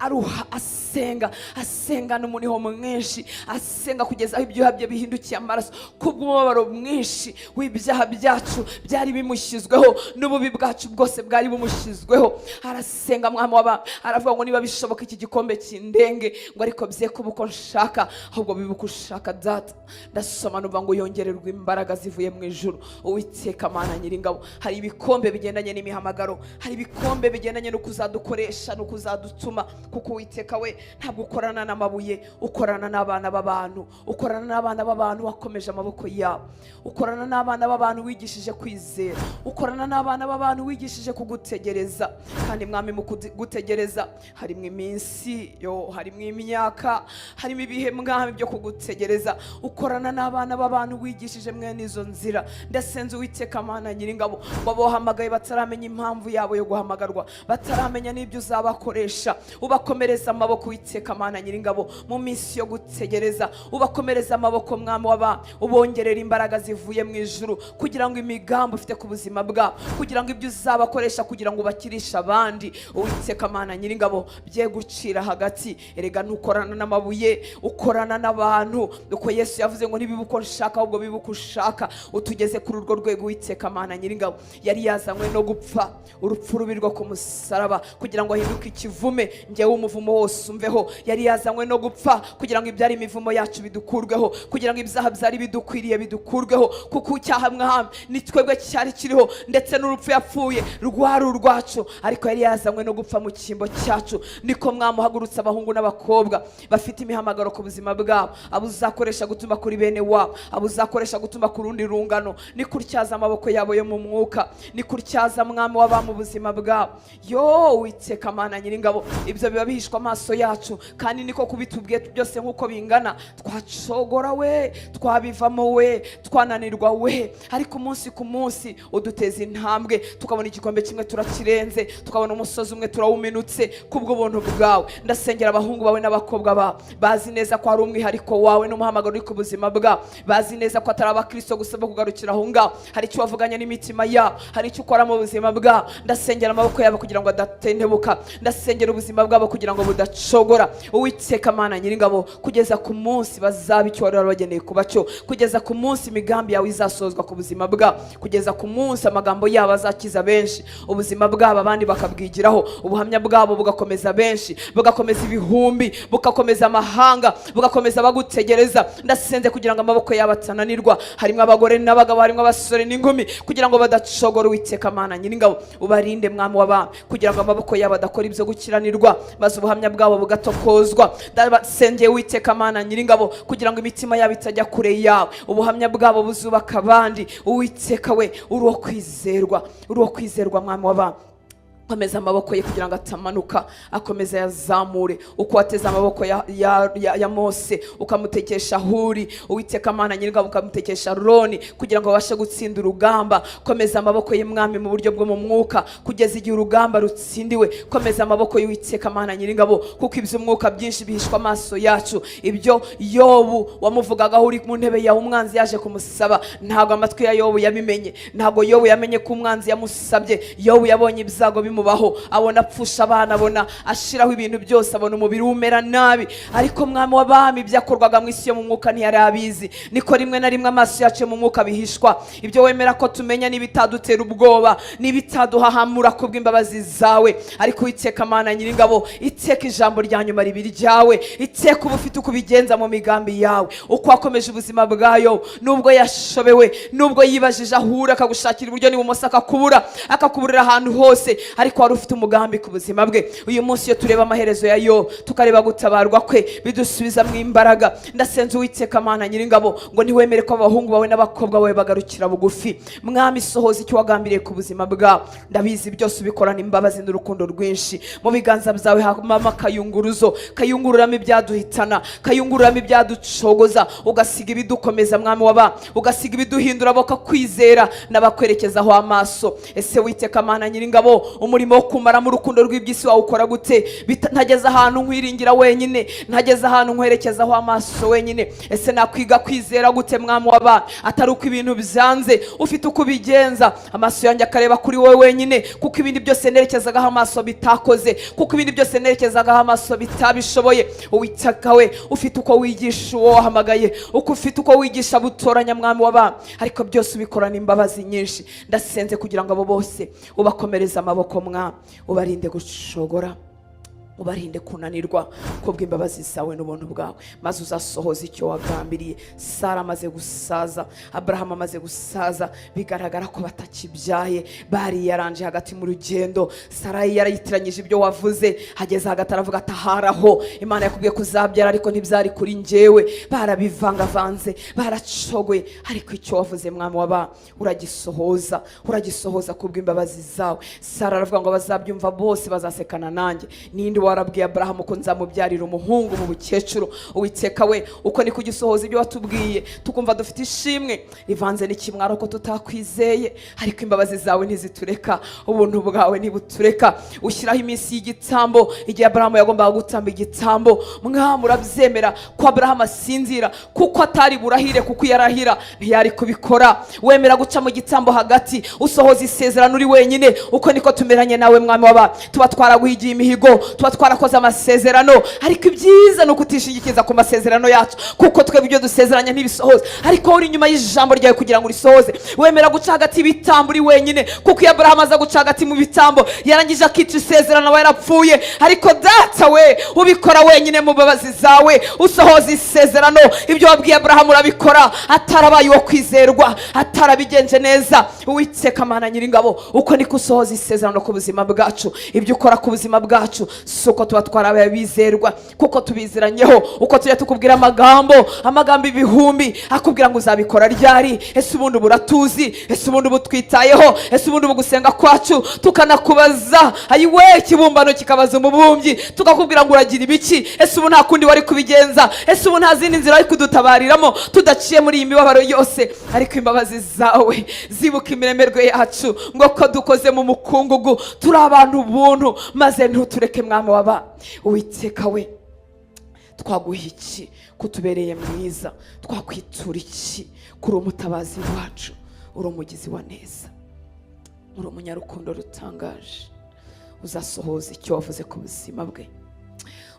aruha, asenga n'umuniho mwinshi, asenga kugeza aho ibyoha bye bihindukiye amaraso, kubw'umubabaro mwinshi w'ibyaha byacu byari bimushyizweho, n'ububi bwacu bwose bwari bumushyizweho. Arasenga mwami w'abami, aravuga ngo niba bishoboka iki gikombe kindenge, ngo ariko bye kuba uko nshaka, ahubwo bibe uko ushaka Data. Ndasoma numva ngo yongererwe imbaraga zivuye mu ijuru. Uwiteka Mana Nyiringabo, hari ibikombe bigendanye n'imihamagaro, hari ibikombe bigendanye no kuzadukoresha no kuzadutuma, kuko Uwiteka we ntabwo ukorana n'amabuye, ukorana n'abana b'abantu, ukorana n'abana b'abantu wakomeje amaboko yabo, ukorana n'abana b'abantu wigishije kwizera, ukorana n'abana b'abantu wigishije kugutegereza. Kandi mwami, mu kugutegereza harimo iminsi, harimo imyaka, harimo ibihe mwami byo kugutegereza. Ukorana n'abana b'abantu wigishije mwene izo nzira. Ndasenze Uwiteka Mana Nyiringabo, babohamagaye bataramenya impamvu yabo yo guhamagarwa, bataramenya n'ibyo uzabakoresha, ubakomereza amaboko Uwiteka Mana Nyiringabo mu minsi yo gutegereza, ubakomereza amaboko mwami w'abami, ubongerera imbaraga zivuye mu ijuru, kugira ngo imigambi ufite ku buzima bwabo, kugira ngo ibyo uzabakoresha kugira ngo ubakirishe abandi Uwiteka Mana Nyiringabo bye gucira hagati. Erega ntukorana n'amabuye, ukorana n'abantu, uko Yesu yavuze ngo nibibe uko nshaka ahubwo bibe uko ushaka. Utugeze kuri urwo rwego Uwiteka Mana Nyiringabo, yari yazanywe no gupfa urupfu rubi rwo ku musaraba, kugira ngo ahinduke ikivume, njyewe umuvumo wose umveho. Yari yazanywe no gupfa kugira ngo ibyari imivumo yacu bidukurweho, kugira ngo ibyaha byari bidukwiriye bidukurweho, kuko icyaha mwami ni twebwe cyari kiriho, ndetse n'urupfu yapfuye rwari urwacu, ariko yari yazanywe no gupfa mu cyimbo cyacu. Niko mwamuhagurutsa abahungu n'abakobwa bafite imihamagaro ku buzima bwabo, abo uzakoresha gutuma kuri bene wabo, abo uzakoresha gutuma ku rundi rungano, ni kuryaza amaboko yabo yo mu mwuka, ni kuryaza mwami w'abami mu buzima bwabo. Uwiteka Mana Nyiringabo, ibyo biba bihishwa amaso yacu, kandi niko kubitubwiye byose nk'uko bingana, twacogora we, twabivamo we, twananirwa we, ariko umunsi ku munsi uduteza intambwe, tukabona igikombe kimwe turakirenze, tukabona umusozi umwe turawuminutse kubwo buntu bwawe. Ndasengera abahungu bawe n'abakobwa bawe, bazi neza ko ari umwihariko wawe n'umuhamagaro uri ku buzima bwabo, bazi neza ko atari abakristo gusa bo kugarukira aho ngaho, hari icyo wavuganye n'imitima yabo, hari icyo ukora mu buzima bwabo. Ndasengera amaboko yabo kugira ngo adatentebuka, ndasengera ubuzima bwabo kugira ngo budacogora. Uwiteka Mana Nyiringabo, kugeza ku munsi bazaba icyo wari wabageneye kuba cyo, kugeza ku munsi imigambi yawe izasozwa ku buzima bwabo, kugeza ku munsi amagambo yabo azakiza benshi, ubuzima bwabo abandi bakabwigiraho, ubuhamya bwabo bugakomeza benshi, bugakomeza ibihumbi, bugakomeza amahanga, bugakomeza bagutegereza. Ndasenze kugira ngo amaboko yabo atananirwa, harimo abagore n'abagabo, harimo abasore n'inkumi, kugira ngo badacogora. Uwiteka Mana Nyiringabo, ubarinde mwami w'abami, kugira ngo amaboko yabo adakora ibyo gukiranirwa, maze ubuhamya bwabo bugatokozwa. Ndasengeye Uwiteka Mana Nyiringabo, kugira ngo imitima yabo itajya kure yawe, ubuhamya bwabo buzubaka abandi. Uwiteka we, uri uwo kwizerwa mwami w'abami. Akomeza amaboko ye kugira ngo atamanuka, akomeza yazamure, uko wateze amaboko ya Mose ukamutekesha Huri. Uwiteka Mana Nyiringabo, ukamutekesha Aroni, kugira ngo babashe gutsinda urugamba. Komeza amaboko ye mwami mu buryo bwo mu mwuka, kugeza igihe urugamba rutsindiwe. Komeza amaboko y'Uwiteka Mana Nyiringabo, kuko iby'umwuka byinshi bihishwa amaso yacu. Ibyo Yobu wamuvugagaho uri mu ntebe yawe, umwanzi yaje kumusaba, ntabwo amatwi ya Yobu yabimenye, ntabwo Yobu yamenye ko umwanzi yamusabye. Yobu yabonye ibyago bimu bimubaho, abona apfusha abana, abona ashiraho ibintu byose, abona umubiri umera nabi. Ariko mwami w'abami byakorwaga mu isi yo mu mwuka ntiyari abizi. Niko rimwe na rimwe amaso yacu mu mwuka bihishwa. Ibyo wemera ko tumenya n'ibitadutera ubwoba, n'ibitaduhahamura kubw'imbabazi zawe. Ariko Uwiteka Mana Nyiringabo, iteka ijambo rya nyuma ribiri ryawe, iteka uba ufite uko ubigenza mu migambi yawe, uko wakomeje ubuzima bwayo. Nubwo yashobewe, nubwo yibajije ahura akagushakira iburyo n'ibumoso akakubura, akakuburira ahantu hose, ariko wari ufite umugambi ku buzima bwe. Uyu munsi iyo tureba amaherezo ya Yobu, tukareba gutabarwa kwe, bidusubiza mu imbaraga. Ndasenze Uwiteka Mana Nyiringabo ngo ntiwemere ko abahungu bawe n'abakobwa bawe bagarukira bugufi. Mwami, sohoza icyo wagambiriye ku buzima bwawe. Ndabizi byose ubikorana imbabazi n'urukundo rwinshi. Mu biganza byawe hamama kayunguruzo, kayungururamo ibyaduhitana, kayungururamo ibyaducogoza, ugasiga ibidukomeza mwami w'aba, ugasiga ibiduhindura boka kwizera n'abakwerekezaho amaso. Ese Uwiteka Mana Nyiringabo, umurimo wo kumara mu rukundo rw'ibyisi wawe ukora gute? Ntageze ahantu nkwiringira wenyine, ntageze ahantu nkwerekezaho amaso wenyine. Ese nakwiga kwizera gute mwami w'aba, atari uko ibintu byanze ufite uko ubigenza? Amaso yanjye akareba kuri wowe wenyine, kuko ibindi byose nerekezagaho amaso bitakoze, kuko ibindi byose nerekezagaho amaso bitabishoboye. Uwiteka we, ufite uko wigisha uwo wahamagaye, uko ufite uko wigisha butoranya mwami w'aba, ariko byose ubikorana imbabazi nyinshi. Ndasenze kugira ngo abo bose ubakomereze amaboko mwami, ubarinde gushogora, ubarinde kunanirwa kubw'imbabazi zawe n'ubuntu bwawe, maze uzasohoza icyo wagambiriye. Sara amaze gusaza, Abraham amaze gusaza, bigaragara ko batakibyaye, bari yaranje hagati mu rugendo. Sara yarayitiranyije ibyo wavuze, hageze hagati aravuga ati aharaho Imana yakubwiye kuzabyara ariko ntibyari kuri njyewe. Barabivangavanze, baracogoye, ariko icyo wavuze mwami w'aba uragisohoza, uragisohoza kubw'imbabazi zawe. Sara aravuga ngo bazabyumva bose bazasekana nanjye. Ninde warabwiye Abraham ko nzamubyarira umuhungu mu bukecuru? Uwiteka we, uko ni kugisohoza ibyo watubwiye, tukumva dufite ishimwe rivanze n'ikimwaro ko tutakwizeye. Ariko imbabazi zawe ntizitureka, ubuntu bwawe ntibutureka. Ushyiraho iminsi y'igitambo, igihe Abraham yagombaga gutamba igitambo. Mwami, urabyemera ko Abraham asinzira kuko atari burahire, kuko yarahira ntiyari kubikora. Wemera guca mu gitambo hagati, usohoza isezerano uri wenyine. Uko niko tumeranye nawe mwami w'aba, tuba twaraguhigiye imihigo, tuba twarakoze amasezerano, ariko ibyiza ni ukutishingikiza ku masezerano yacu, kuko twebwe ibyo dusezeranya ntibisohoza, ariko uri inyuma y'ijambo ryawe kugira ngo urisohoze. Wemera guca hagati ibitambo uri wenyine, kuko iyo Abraham aza guca hagati mu bitambo yarangije akica isezerano aba yarapfuye. Ariko data we, ubikora wenyine mu mbabazi zawe, usohoza isezerano. Ibyo wabwiye Abraham urabikora, atarabaye uwo kwizerwa, atarabigenje neza. Uwiteka Mana Nyiringabo, uko niko usohoza isezerano ku buzima bwacu. Ibyo ukora ku buzima bwacu suko tuba twarabaye bizerwa, kuko tubiziranyeho. Uko tujya tukubwira amagambo ibihumbi akubwira ngo uzabikora ryari? Ese ubundi buratuzi? Ese ubundi butwitayeho? Ese ubundi bugusenga kwacu tukanakubaza ayiwe ikibumbano kikabaza umubumbyi, tukakubwira ngo uragira ibiki? Ese ubu nta kundi wari kubigenza? Ese ubu nta zindi nzira wari kudutabariramo tudaciye muri iyi mibabaro yose? Ariko imbabazi zawe zibuka imiremerwe yacu, ngo ko dukoze mu mukungugu turi abantu buntu, maze ntutureke mwami w'aba. Uwiteka we, twaguha iki kutubereye mwiza? Twakwitura iki kuri umutabazi wacu? Uri umugizi wa neza, uri umunyarukundo rutangaje. Uzasohoza icyo wavuze ku buzima bwe,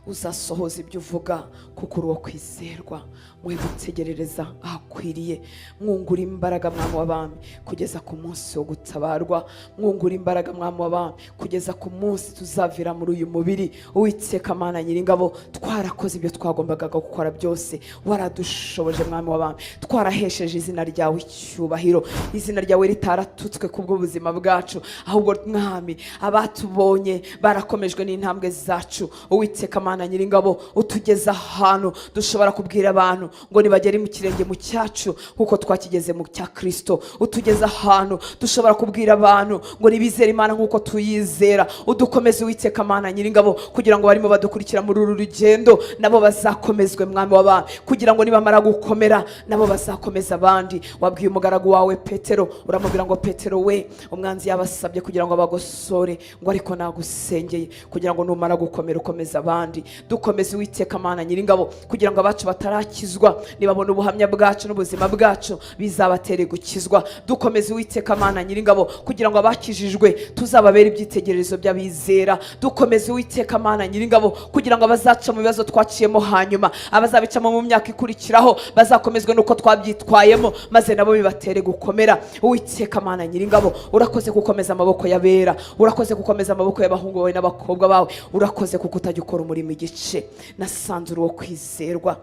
uzasohoza ibyo uvuga, kuko uri uwo kwizerwa. Mwe gutegerereza ahakwiriye, mwungura imbaraga mwami w'abami kugeza ku munsi wo gutabarwa. Mwungura imbaraga mwami w'abami kugeza ku munsi tuzavira muri uyu mubiri. Uwiteka Mana Nyiringabo, twarakoze ibyo twagombaga gukora byose, waradushoboje mwami w'abami, twarahesheje izina ryawe icyubahiro, izina ryawe ritaratutswe kubw'ubuzima bwacu, ahubwo mwami abatubonye barakomejwe n'intambwe zacu. Uwiteka Mana Nyiringabo, utugeza ahantu dushobora kubwira abantu ngo nibagere mu kirenge mu cyacu kuko twakigeze mu cya Kristo. Utugeza ahantu dushobora kubwira abantu ngo nibizere Imana nkuko tuyizera. Udukomeze Uwiteka Mana Nyiringabo, kugira ngo barimo badukurikira muri uru rugendo nabo bazakomezwe mwami w'abami, kugira ngo nibamara gukomera nabo bazakomeza abandi. Wabwiye umugaragu wawe Petero, uramubwira ngo Petero we, umwanzi yabasabye kugira ngo abagosore, ngo ariko nagusengeye kugira ngo numara gukomera ukomeza abandi. n'abandi. Dukomeze Uwiteka Mana Nyiringabo kugira ngo abacu batarakizwa nibabona ubuhamya bwacu n'ubuzima bwacu bizabatere gukizwa. Dukomeze Uwiteka Mana Nyiringabo kugira ngo abakijijwe tuzababera ibyitegererezo by'abizera. Dukomeze Uwiteka Mana Nyiringabo kugira ngo abazaca mu bibazo twaciyemo hanyuma abazabicamo mu myaka ikurikiraho bazakomezwe nuko twabyitwayemo maze nabo bibatere gukomera. Uwiteka Mana Nyiringabo urakoze gukomeza amaboko y'abera, urakoze gukomeza amaboko y'abahungu bawe n'abakobwa bawe, urakoze kuko utajya ukora umurimo igice. Nasanze uri uwo kwizerwa.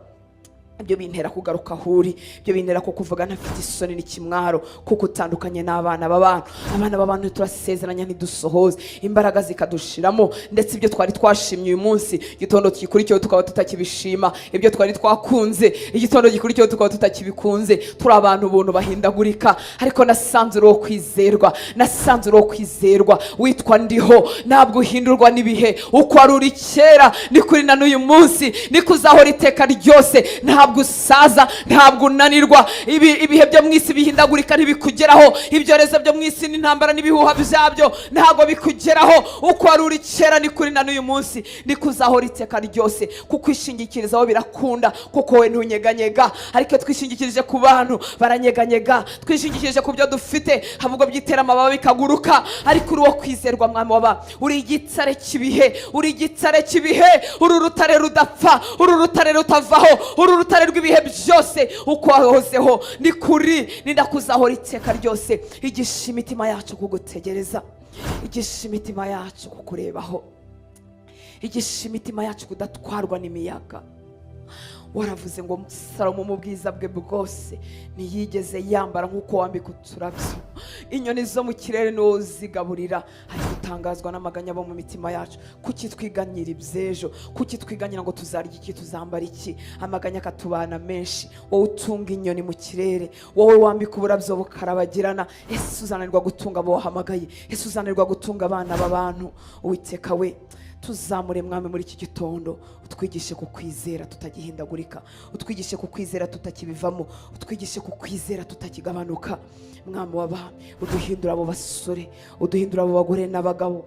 Ibyo bintera kugaruka huri, ibyo bintera ko kuvuga ntafite isoni n'ikimwaro kuko utandukanye n'abana b'abantu. Abana b'abantu turasezeranya ntidusohoze, imbaraga zikadushiramo, ndetse ibyo twari twashimye uyu munsi igitondo gikurikiyeho tukaba tutakibishima, ibyo twari twakunze igitondo gikurikiyeho tukaba tutakibikunze. Turi abantu ubuntu bahindagurika, ariko nasanze uri uwo kwizerwa, nasanze uri uwo kwizerwa. Witwa ndiho, ntabwo uhindurwa n'ibihe. Uko wari uri kera ni kuri na n'uyu munsi ni kuzahora iteka ryose. Ntabwo usaza, ntabwo unanirwa. Ibihe byo mu isi bihindagurika ntibikugeraho, ibyorezo byo mu isi n'intambara n'ibihuha byabyo ntabwo bikugeraho. Uko wari uri kera ni kuri na n'uyu munsi ni kuzahora iteka ryose. Kuko ishingikirizaho birakunda, kuko we ntunyeganyega. Ariko twishingikirije ku bantu baranyeganyega, twishingikirije ku byo dufite ahubwo byitera amababa bikaguruka. Ariko uri uwo kwizerwa Mwami w'aba, uri igitare cy'ibihe, uri igitare cy'ibihe, uri urutare rudapfa, uri urutare rutavaho, uri urutare rw'ibihe byose. Uko wahozeho ni kuri ni ndakuzahora iteka ryose. Igisha imitima yacu kugutegereza, igisha imitima yacu kukurebaho, igisha imitima yacu kudatwarwa n'imiyaga. Waravuze ngo Salomo mu bwiza bwe bwose ntiyigeze yambara nk'uko wambika uturabyo. Inyoni zo mu kirere niwo zigaburira. Hari gutangazwa n'amaganya abo mu mitima yacu. Kuki twiganyira iby'ejo? Kuki twiganyira ngo tuzarya iki, tuzambara iki? Amaganya akatubana menshi. Wowe utunga inyoni mu kirere, wowe wambika uburabyo bukarabagirana, ese uzananirwa gutunga abo wahamagaye? Ese uzananirwa gutunga abana b'abantu? Uwiteka we, tuzamure Mwami muri iki gitondo, utwigishe kukwizera tutagihindagurika, utwigishe kukwizera tutakibivamo, utwigishe kukwizera tutakigabanuka. Mwami w'abami, uduhindura abo basore, uduhindura abo bagore n'abagabo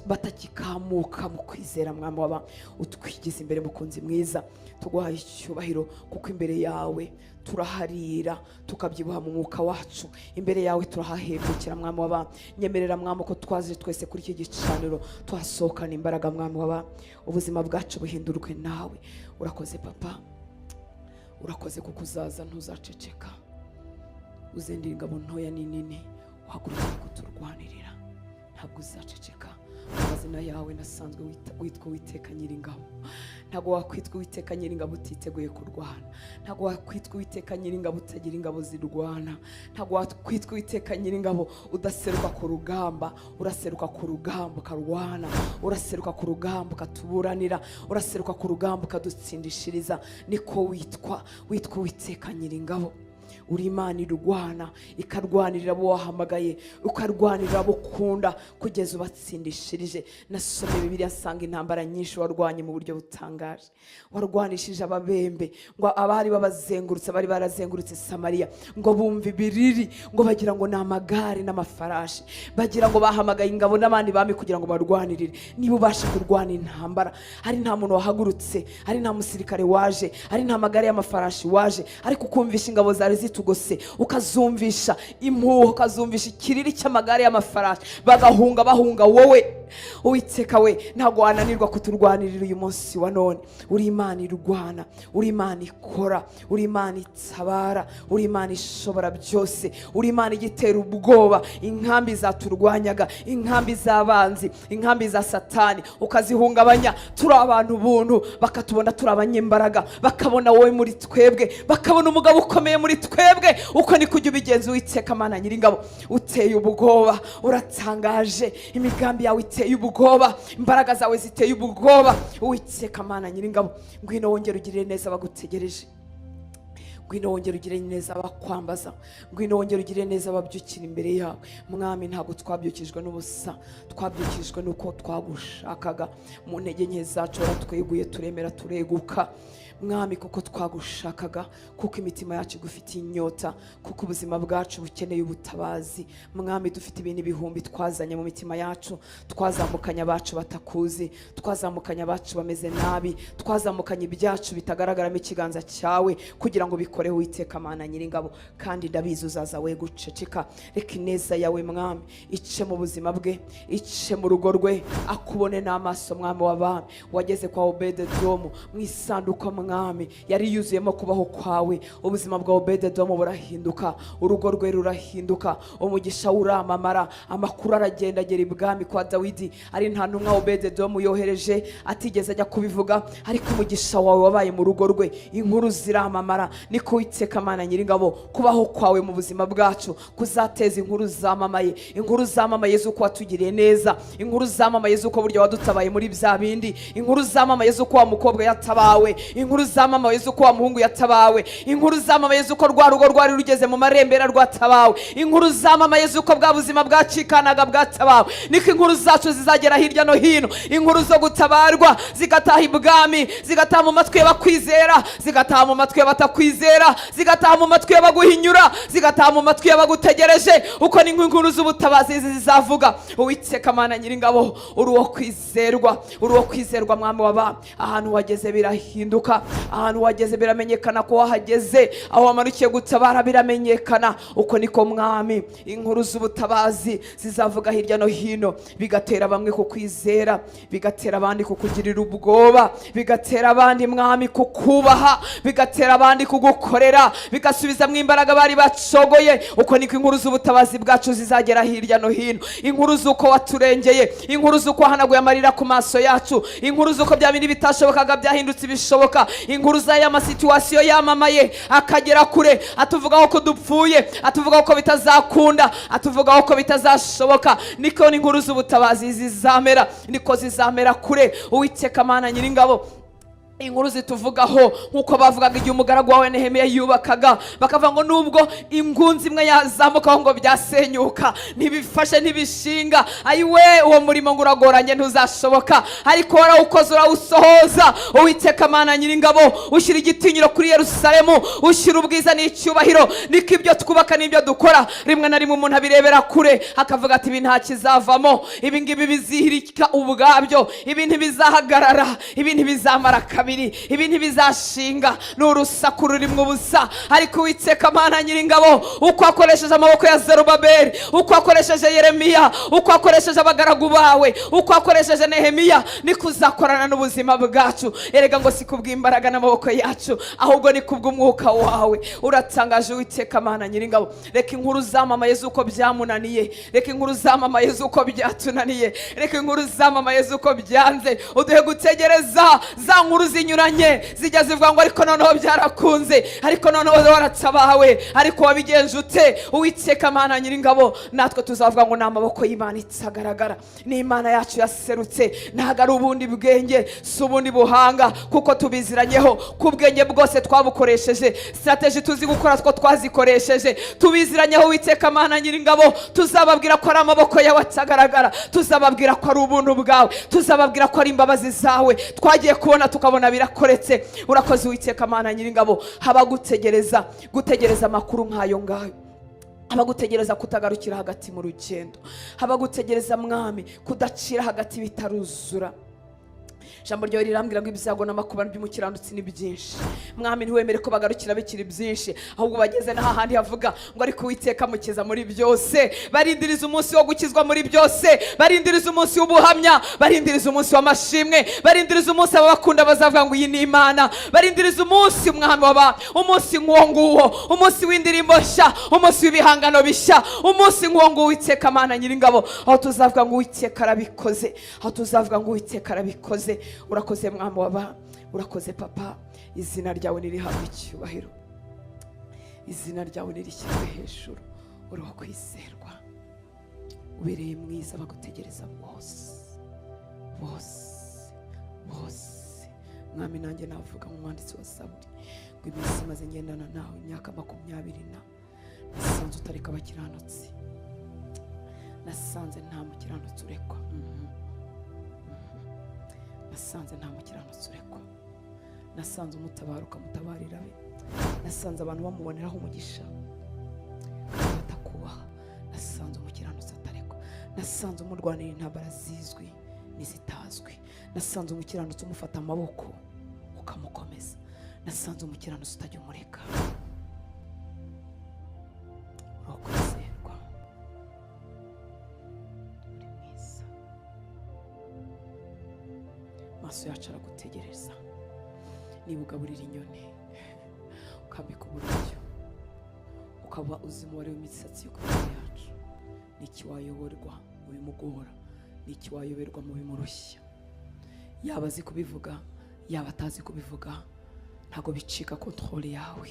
batakikamuka mu kwizera. Mwami w'abami, utwigize imbere mukunzi mwiza. Tuguhaye icyubahiro kuko imbere yawe turaharira tukabyibuha mu mwuka wacu. Imbere yawe turahahembukira Mwami w'abami. Nyemerera Mwami ko twaje twese kuri iki gicaniro twasohokana imbaraga Mwami w'abami, ubuzima bwacu buhindurwe nawe. Urakoze Papa, urakoze kuko uzaza ntuzaceceka. Uzendira ingabo ntoya n'inini, uhagurukira kuturwanirira, ntabwo uzaceceka. Amazina yawe nasanzwe witwa Uwiteka Nyiringabo. Ntabwo wakwitwa Uwiteka Nyiringabo utiteguye kurwana. Ntabwo wakwitwa Uwiteka Nyiringabo utagira ingabo zirwana. Ntabwo wakwitwa Uwiteka Nyiringabo udaseruka ku rugamba. Uraseruka ku rugamba ukarwana, uraseruka ku rugamba ukatuburanira, uraseruka ku rugamba ukadutsindishiriza. Niko witwa Uwiteka Nyiringabo. Uri Imana irwana, ikarwanirira abo wahamagaye, ukarwanirira abo ukunda kugeza ubatsindishirije. Nasomye Bibiliya nsanga intambara nyinshi warwanye mu buryo butangaje. Warwanishije ababembe ngo abari babazengurutse, bari barazengurutse Samariya, ngo bumva ibiriri, ngo bagira ngo ni amagare n'amafarashi, bagira ngo bahamagaye ingabo n'abandi bami kugira ngo barwanirire. Niba ubasha kurwana intambara, ari nta muntu wahagurutse, ari nta musirikare waje, ari nta magare y'amafarashi waje, ariko ukumvisha ingabo zari zitugose, ukazumvisha impuho, ukazumvisha ikiriri cy'amagare y'amafarashi, bagahunga bahunga wowe. Uwiteka we, ntabwo wananirwa kuturwanirira uyu munsi wa none. Uri Imana irwana, uri Imana ikora, uri Imana itabara, uri Imana ishobora byose, uri Imana igitera ubwoba inkambi zaturwanyaga, inkambi z'abanzi, inkambi za Satani, ukazihungabanya. Turi abantu buntu, bakatubona turi abanyembaraga, bakabona wowe muri twebwe, bakabona umugabo ukomeye muri twebwe. Uko ni kujya ubigenza Uwiteka Mana Nyiringabo. Uteye ubwoba, uratangaje, imigambi yawe iteye ubwoba, imbaraga zawe ziteye ubwoba. Uwiteka Mana Nyiringabo, ngwino wongere ugirire neza abagutegereje, ngwino wongere ugire neza abakwambaza, ngwino wongere ugire neza ababyukira imbere yawe. Mwami ntabwo twabyukijwe n'ubusa, twabyukijwe nuko twagushakaga. Mu ntege nke zacu waratweguye turemera tureguka Mwami, kuko twagushakaga, kuko imitima yacu igufitiye inyota, kuko ubuzima bwacu bukeneye ubutabazi. Mwami, dufite ibintu ibihumbi twazanye mu mitima yacu, twazamukanye abacu batakuzi, twazamukanye abacu bameze nabi, twazamukanye ibyacu bitagaragaramo ikiganza cyawe, kugira ngo bikoreho Uwiteka Mana Nyiringabo. Kandi ndabizi uzaza we guceceka. Reka ineza yawe Mwami ice mu buzima bwe, ice mu rugo rwe, akubone n'amaso Mwami w'abami. Wageze kwa Obededomu mu isanduku Mwami yari yuzuyemo kubaho kwawe, ubuzima bwa Obededomu burahinduka, urugo rwe rurahinduka, umugisha uramamara, amakuru aragenda agera ibwami kwa Dawidi. Ari nta ntumwa Obededomu yohereje atigeze ajya kubivuga, ariko umugisha wawe wabaye mu rugo rwe, inkuru ziramamara. Niko Uwiteka Mana Nyiringabo, kubaho kwawe mu buzima bwacu kuzateza inkuru zamamaye, inkuru zamamaye z'uko watugiriye neza, inkuru zamamaye z'uko burya wadutabaye muri bya bindi, inkuru zamamaye z'uko wa mukobwa yatabawe, inkuru zamamaye z'uko wa muhungu yatabawe, inkuru zamamaye z'uko rwa rugo rwari rugeze mu marembera rwatabawe, inkuru zamamaye z'uko bwa buzima bwacikanaga bwatabawe. Niko inkuru zacu zizagera hirya no hino, inkuru zo gutabarwa zigataha ibwami, zigataha mu matwi y'abakwizera, zigataha mu matwi y'abatakwizera, zigataha mu matwi y'abaguhinyura, zigataha mu matwi y'abagutegereje. Uko ni inkuru z'ubutabazi zizavuga. Uwiteka Mana Nyiringabo, uri uwo kwizerwa, uri uwo kwizerwa Mwami w'abami. Ahantu wageze birahinduka, ahantu wageze biramenyekana ko wahageze, aho wamanukiye gutabara biramenyekana. Uko niko Mwami inkuru z'ubutabazi zizavuga hirya no hino, bigatera bamwe kukwizera, bigatera abandi kukugirira ubwoba, bigatera abandi Mwami kukubaha, bigatera abandi kugukorera, bigasubizamo imbaraga bari bacogoye. Uko niko inkuru z'ubutabazi bwacu zizagera hirya no hino, inkuru z'uko waturengeye, inkuru z'uko wahanaguye amarira ku maso yacu, inkuru z'uko bya bindi bitashobokaga byahindutse ibishoboka, inkuru z'aya masituwasiyo yamamaye akagera kure, atuvugaho ko dupfuye, atuvugaho ko bitazakunda, atuvugaho ko bitazashoboka. Niko n'inkuru z'ubutabazi zizamera, niko zizamera kure. Uwiteka Mana Nyiringabo, inkuru zituvugaho nkuko bavugaga igihe umugaragu wawe Nehemiya yubakaga, bakavuga ngo nubwo ingunzi imwe yazamukaho ngo byasenyuka, ntibifashe ntibishinga, ayiwe uwo murimo ngo uragoranye ntuzashoboka, ariko warawukoze urawusohoza. Uwiteka Mana Nyiringabo, ushyira igitinyiro kuri Yerusalemu, ushyira ubwiza n'icyubahiro. Niko ibyo twubaka n'ibyo dukora rimwe na rimwe umuntu abirebera kure akavuga ati ibi nta kizavamo, ibi ngibi bizihirika ubwabyo, ibi ntibizahagarara, ibi ntibizamara kabiri, ibi ntibizashinga, n'urusaku rurimwo ubusa. Ariko Uwiteka Mana Nyiringabo, uko akoresheje amaboko ya Zerubabeli, uko akoresheje Yeremiya, uko akoresheje abagaragu bawe, uko akoresheje Nehemiya, niko uzakorana n'ubuzima bwacu. Erega ngo si kubw'imbaraga n'amaboko yacu, ahubwo ni kubw'umwuka wawe. Uratangaje Uwiteka Mana Nyiringabo. Reka inkuru zamamaye z'uko byamunaniye, reka inkuru zamamaye z'uko byatunaniye, reka inkuru zamamaye z'uko byanze. Uduhe gutegereza za nkuru zinyuranye zijya zivuga ngo ariko noneho byarakunze, ariko noneho waratabawe, ariko wabigenje ute? Uwiteka Mana Nyiringabo, natwe tuzavuga ngo ni amaboko y'Imana itagaragara, ni Imana yacu yaserutse, ntago ari ubundi bwenge, si ubundi buhanga, kuko tubiziranyeho ku bwenge bwose twabukoresheje, strategy tuzi gukora two twazikoresheje, tubiziranyeho. Uwiteka Mana Nyiringabo, tuzababwira ko ari amaboko yawe atagaragara, tuzababwira ko ari ubuntu bwawe, tuzababwira ko ari imbabazi zawe twagiye kubona tukabona birakoretse. Urakoze Uwiteka Mana Nyiringabo. Haba gutegereza amakuru nk'ayo ngayo, haba gutegereza kutagarukira hagati mu rugendo, haba gutegereza Mwami kudacira hagati bitaruzura. Jambo ryawe rirambwira ngo ibyago n'amakuba by'umukiranutsi ni byinshi. Mwami ntiwemere ko bagarukira bikiri byinshi, ahubwo bageze n'ahandi havuga ngo ariko Uwiteka mukiza muri byose. Barindiriza umunsi wo gukizwa muri byose, barindiriza umunsi w'ubuhamya, barindiriza umunsi w'amashimwe, barindiriza umunsi abakunda bazavuga ngo iyi ni Imana, barindiriza umunsi Mwami w'aba, umunsi nk'uwo, umunsi w'indirimbo nshya, umunsi w'ibihangano bishya, umunsi nk'uwo Uwiteka Mana Nyiringabo, aho tuzavuga ngo Uwiteka arabikoze, aho tuzavuga ngo Uwiteka arabikoze. Urakoze Mwami w'aba, urakoze Papa. Izina ryawe nirihabwe icyubahiro, izina ryawe nirishyirwe hejuru. Uri uwo kwizerwa, ubereye mwiza, bagutegereza bose bose bose. mwami nanjye navuga nk'umwanditsi wa Zaburi ngo iminsi maze ngendana nawe imyaka 20 nasanze utareka abakiranutsi, nasanze nta mukiranutsi urekwa, nasanze nta mukiranutsi urekwa, nasanze umutabara ukamutabarira be, nasanze abantu bamuboneraho umugisha kandi batakubaha, nasanze umukiranutsi atarekwa, nasanze umurwanira intambara zizwi n'izitazwi, nasanze umukiranutsi umufata amaboko ukamukomeza, nasanze umukiranutsi utajya umureka. Urakwizerwa, uri mwiza, amaso yacu aragutegereza. Niba ugaburira inyoni ukambika uburyo, ukaba uzi umubare w'imisatsi yo ku mutwe yacu, n'iki wayoborwa mu bimugora, n'iki wayoberwa mu bimurushya. Yaba azi kubivuga yaba atazi kubivuga, ntago bicika kontrole yawe.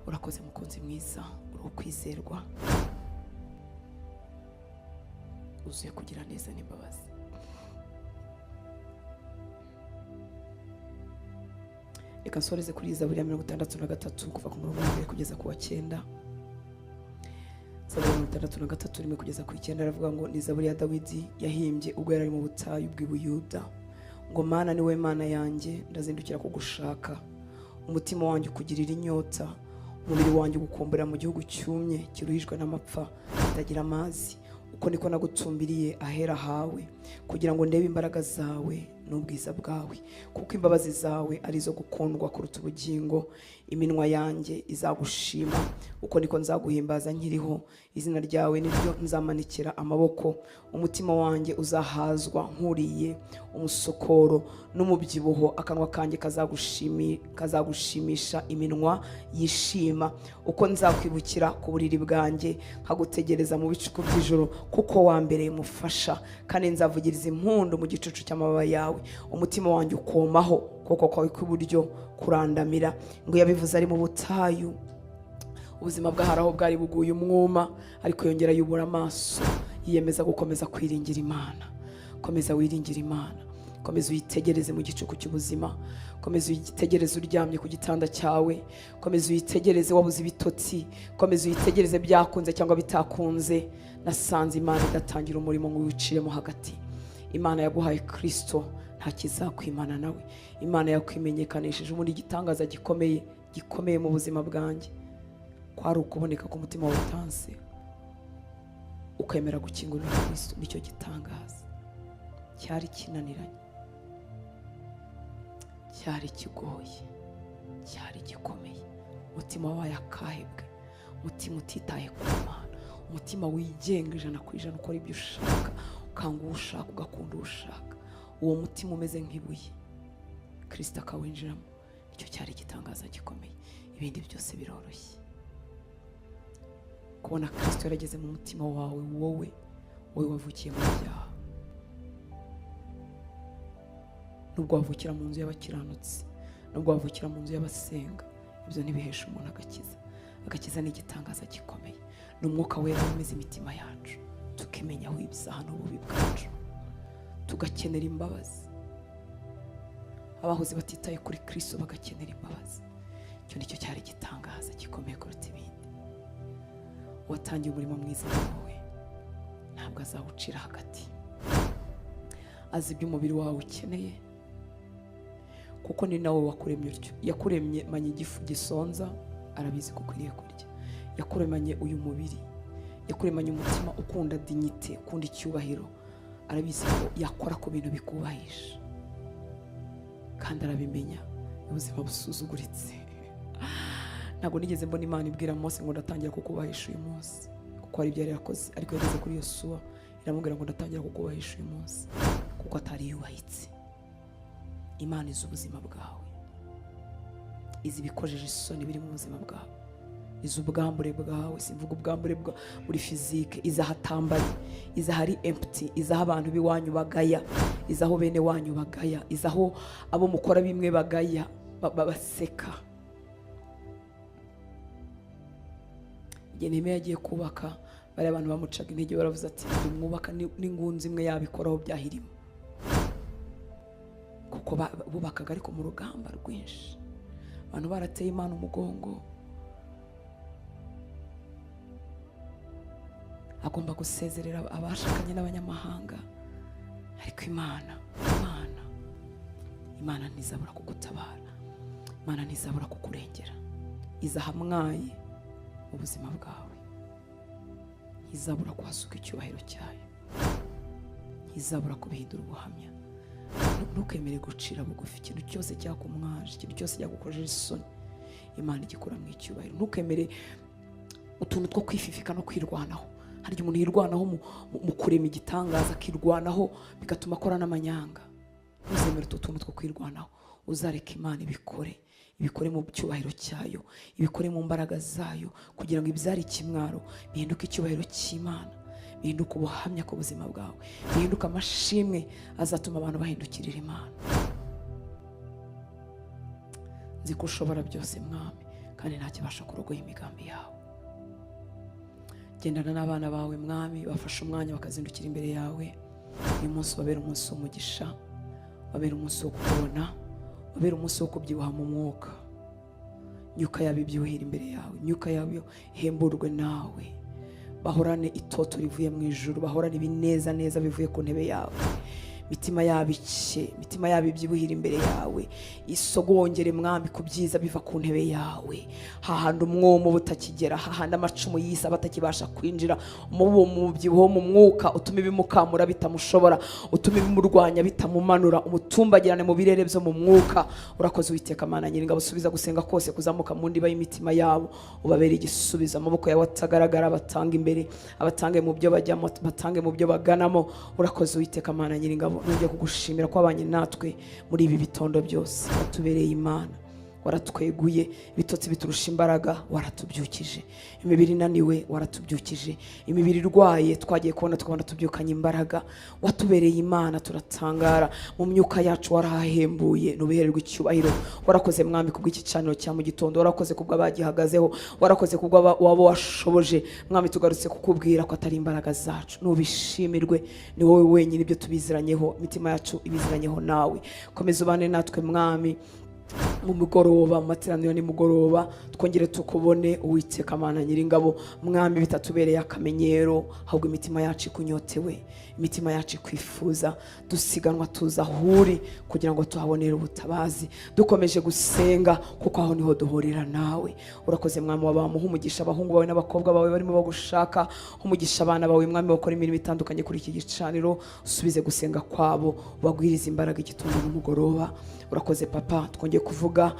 Urakoze mukunzi mwiza, uri ukwizerwa, uzuye kugira neza n'imbabazi. Reka nsoreze kuri Zaburi ya 63 kuva ku murongo wa 1 kugeza ku wa 9. Zaburi ya 63 rimwe kugeza ku 9 aravuga ngo ni Zaburi ya Dawidi yahimbye ubwo yari mu butayu bw'Ubuyuda. Ngo Mana niwe Mana yanjye, ndazindukira kugushaka, umutima wanjye ukugirira inyota, umubiri wanjye gukumbura mu gihugu cyumye kiruhijwe n'amapfa kitagira amazi. Uko niko nagutumbiriye ahera hawe, kugira ngo ndebe imbaraga zawe n'ubwiza bwawe, kuko imbabazi zawe arizo gukundwa kuruta ubugingo. Iminwa yanjye izagushima, uko niko nzaguhimbaza nkiriho, izina ryawe niryo nzamanikira amaboko. Umutima wanjye uzahazwa nkuriye umusokoro n'umubyibuho, akanwa kanjye kazagushimisha iminwa yishima. Uko nzakwibukira ku buriri bwanjye, nkagutegereza mu bicuku by'ijoro, kuko wambereye umufasha, kandi nzavugiriza impundu mu gicucu cy'amababa yawe. Umutima wanjye ukomaho, kuko kwawe kw'iburyo kurandamira. Ngo yabivuze ari mu butayu, ubuzima bwaharaho bwari buguye umwuma, ariko yongera yubura amaso, yiyemeza gukomeza kwiringira Imana. Komeza wiringira Imana, komeza uyitegereze mu gicuku cy'ubuzima, komeza uyitegereze uryamye ku gitanda cyawe, komeza uyitegereze wabuze ibitotsi, komeza uyitegereze byakunze cyangwa bitakunze. Nasanze Imana idatangira umurimo ngo wiciremo hagati. Imana yaguhaye Kristo, nta kizakwimana nawe. Imana yakwimenyekanishije muri igitangaza gikomeye mu buzima bwanjye, kwari ukuboneka ku mutima wawe utanse, ukemera gukingurira Kristo. Nicyo gitangaza cyari kinaniranye, cyari kigoye, cyari gikomeye. Umutima wawe akahebwe, umutima utitaye ku Mana, umutima wigenga 100% ukora ibyo ushaka, ukanga ushaka, ugakunda ushaka. Uwo mutima umeze nk'ibuye, Kristo akawinjiramo. Icyo cyari igitangaza gikomeye. Ibindi byose biroroshye. Kubona Kristo yarageze mu mutima wawe, wowe wavukiye mu byaha, nubwo wavukira mu nzu y'abakiranutsi, nubwo wavukira mu nzu y'abasenga, ibyo ntibihesha umuntu agakiza. Agakiza ni igitangaza gikomeye. N'umwuka wera wemeza imitima yacu, tukimenya aho ibyaha n'ububi bwacu, tugakenera imbabazi. Abahoze batitaye kuri Kristo bagakenera imbabazi. Icyo nicyo cyari igitangaza gikomeye kuruta ibindi. Watangiye umurimo mwiza wawe, ntabwo azawucira hagati. Azi ibyo umubiri wawe ukeneye, kuko ni nawe wakuremye utyo. Yakuremye manye igifu gisonza, arabizi ko ukwiriye kurya. Yakuremanye uyu mubiri, yakuremanye umutima ukunda dignité, ukunda icyubahiro, arabizi ko yakora ku bintu bikubahisha, kandi arabimenya. Ubuzima busuzuguritse. Ntabwo nigeze mbona Imana ibwira Mose ngo ndatangira kukubahisha uyu munsi, kuko ari ibyo yari yakoze. Ariko yageze kuri Yosuwa iramubwira ngo ndatangira kukubahisha uyu munsi, kuko atari yubahitse. Imana izi ubuzima bwawe, izi ibikojeje isoni biri mu buzima bwawe, izi ubwambure bwawe. Simvuga ubwambure buri fizike, izi ahatambaye, izi ahari empty, izi aho abantu b'iwanyu bagaya, izi aho bene wanyu bagaya, izi aho abo mukora bimwe bagaya baseka. Igihe Nehemiya yagiye kubaka, bari abantu bamucaga intege, baravuze ati mwubaka n'ingunzi imwe yabikoraho byahirimo, kuko bubakaga ariko mu rugamba rwinshi, abantu barateye Imana umugongo. Agomba gusezerera abashakanye n'abanyamahanga, ariko Imana ntizabura kugutabara, Imana ntizabura kukurengera, izahamwaye mu buzima bwawe, izabura kuhasuka icyubahiro cyayo, izabura kubihindura ubuhamya. Ntukemere gucira bugufi ikintu cyose cyakumwaje, ikintu cyose cyagukojeje isoni, Imana igikura mu icyubahiro. Ntukemere utuntu two kwififika no kwirwanaho. Hari umuntu yirwanaho mu kurema igitangaza, akirwanaho bigatuma akora n'amanyanga. Ntuzemere utu tuntu two kwirwanaho, uzareka Imana ibikore mu cyubahiro cyayo, ibikore mu mbaraga zayo, kugira ngo ibyari ikimwaro bihinduke icyubahiro cy'Imana, bihinduke ubuhamya ku buzima bwawe, bihinduke amashimwe azatuma abantu bahindukirira Imana. Nzi ko ushobora byose Mwami, kandi nta kibasha kurogoya imigambi yawe. Gendana n'abana bawe Mwami, bafashe umwanya bakazindukira imbere yawe. Uyu munsi wabera umunsi w'umugisha, wabera umunsi wo kubona, wabera umunsi wo kubyibuha mu mwuka. Myuka yawe ibyuhira imbere yawe, myuka yawe ihemburwe nawe, bahorane itoto rivuye mu ijuru, bahorane ibineza neza bivuye ku ntebe yawe. Mitima yabike, mitima yabibyibuhira imbere yawe, isogongere Mwami ku byiza biva ku ntebe yawe. Hahanda umwomo butakigera, hahanda amacumu y'isi batakibasha kwinjira, umubyibuho mu mwuka utuma ibimukamura bitamushobora, utuma ibimurwanya bitamumanura, umutumbagirane mu birere byo mu mwuka. Urakoze Uwiteka Mana Nyiringabo, subiza gusenga kose kuzamuka mu ndiba y'imitima yabo, ubabere igisubizo. Amaboko yawe atagaragara batanga imbere, abatange mu byo bajyamo, batange mu byo baganamo. Urakoze Uwiteka Mana Nyiringabo, nongeye kugushimira ko abanye natwe muri ibi bitondo byose. Watubereye Imana, waratweguye, ibitotsi biturusha imbaraga waratubyukije, imibiri inaniwe waratubyukije, imibiri irwaye twagiye kubona tukabona tubyukanye imbaraga. Watubereye Imana, turatangara, mu myuka yacu warahembuye, nubihererwa icyubahiro. Warakoze Mwami kubw'iki caniro cya mu gitondo, warakoze kubwo abagihagazeho, warakoze kubwo wabo washoboje. Mwami tugarutse kukubwira ko atari imbaraga zacu, nubishimirwe, ni wowe wenyine ibyo tubiziranyeho, imitima yacu ibiziranyeho nawe. Komeza ubane natwe Mwami mu mugoroba, mu materaniro nimugoroba, twongere tukubone Uwiteka Mana Nyiringabo. Mwami bitatubereye akamenyero, ahubwo imitima yacu ikunyotewe, imitima yacu ikwifuza. Dusiganwa tuza ahuri kugira ngo tuhabonere ubutabazi, dukomeje gusenga kuko aho niho duhurira nawe. Urakoze Mwami, wabamuha umugisha abahungu bawe n'abakobwa bawe barimo bagushaka, umugisha abana bawe Mwami bakora imirimo itandukanye kuri iki gicaniro, usubize gusenga kwabo, ubagwirize imbaraga igitondo n'umugoroba. Urakoze Papa, twongeye kuvuga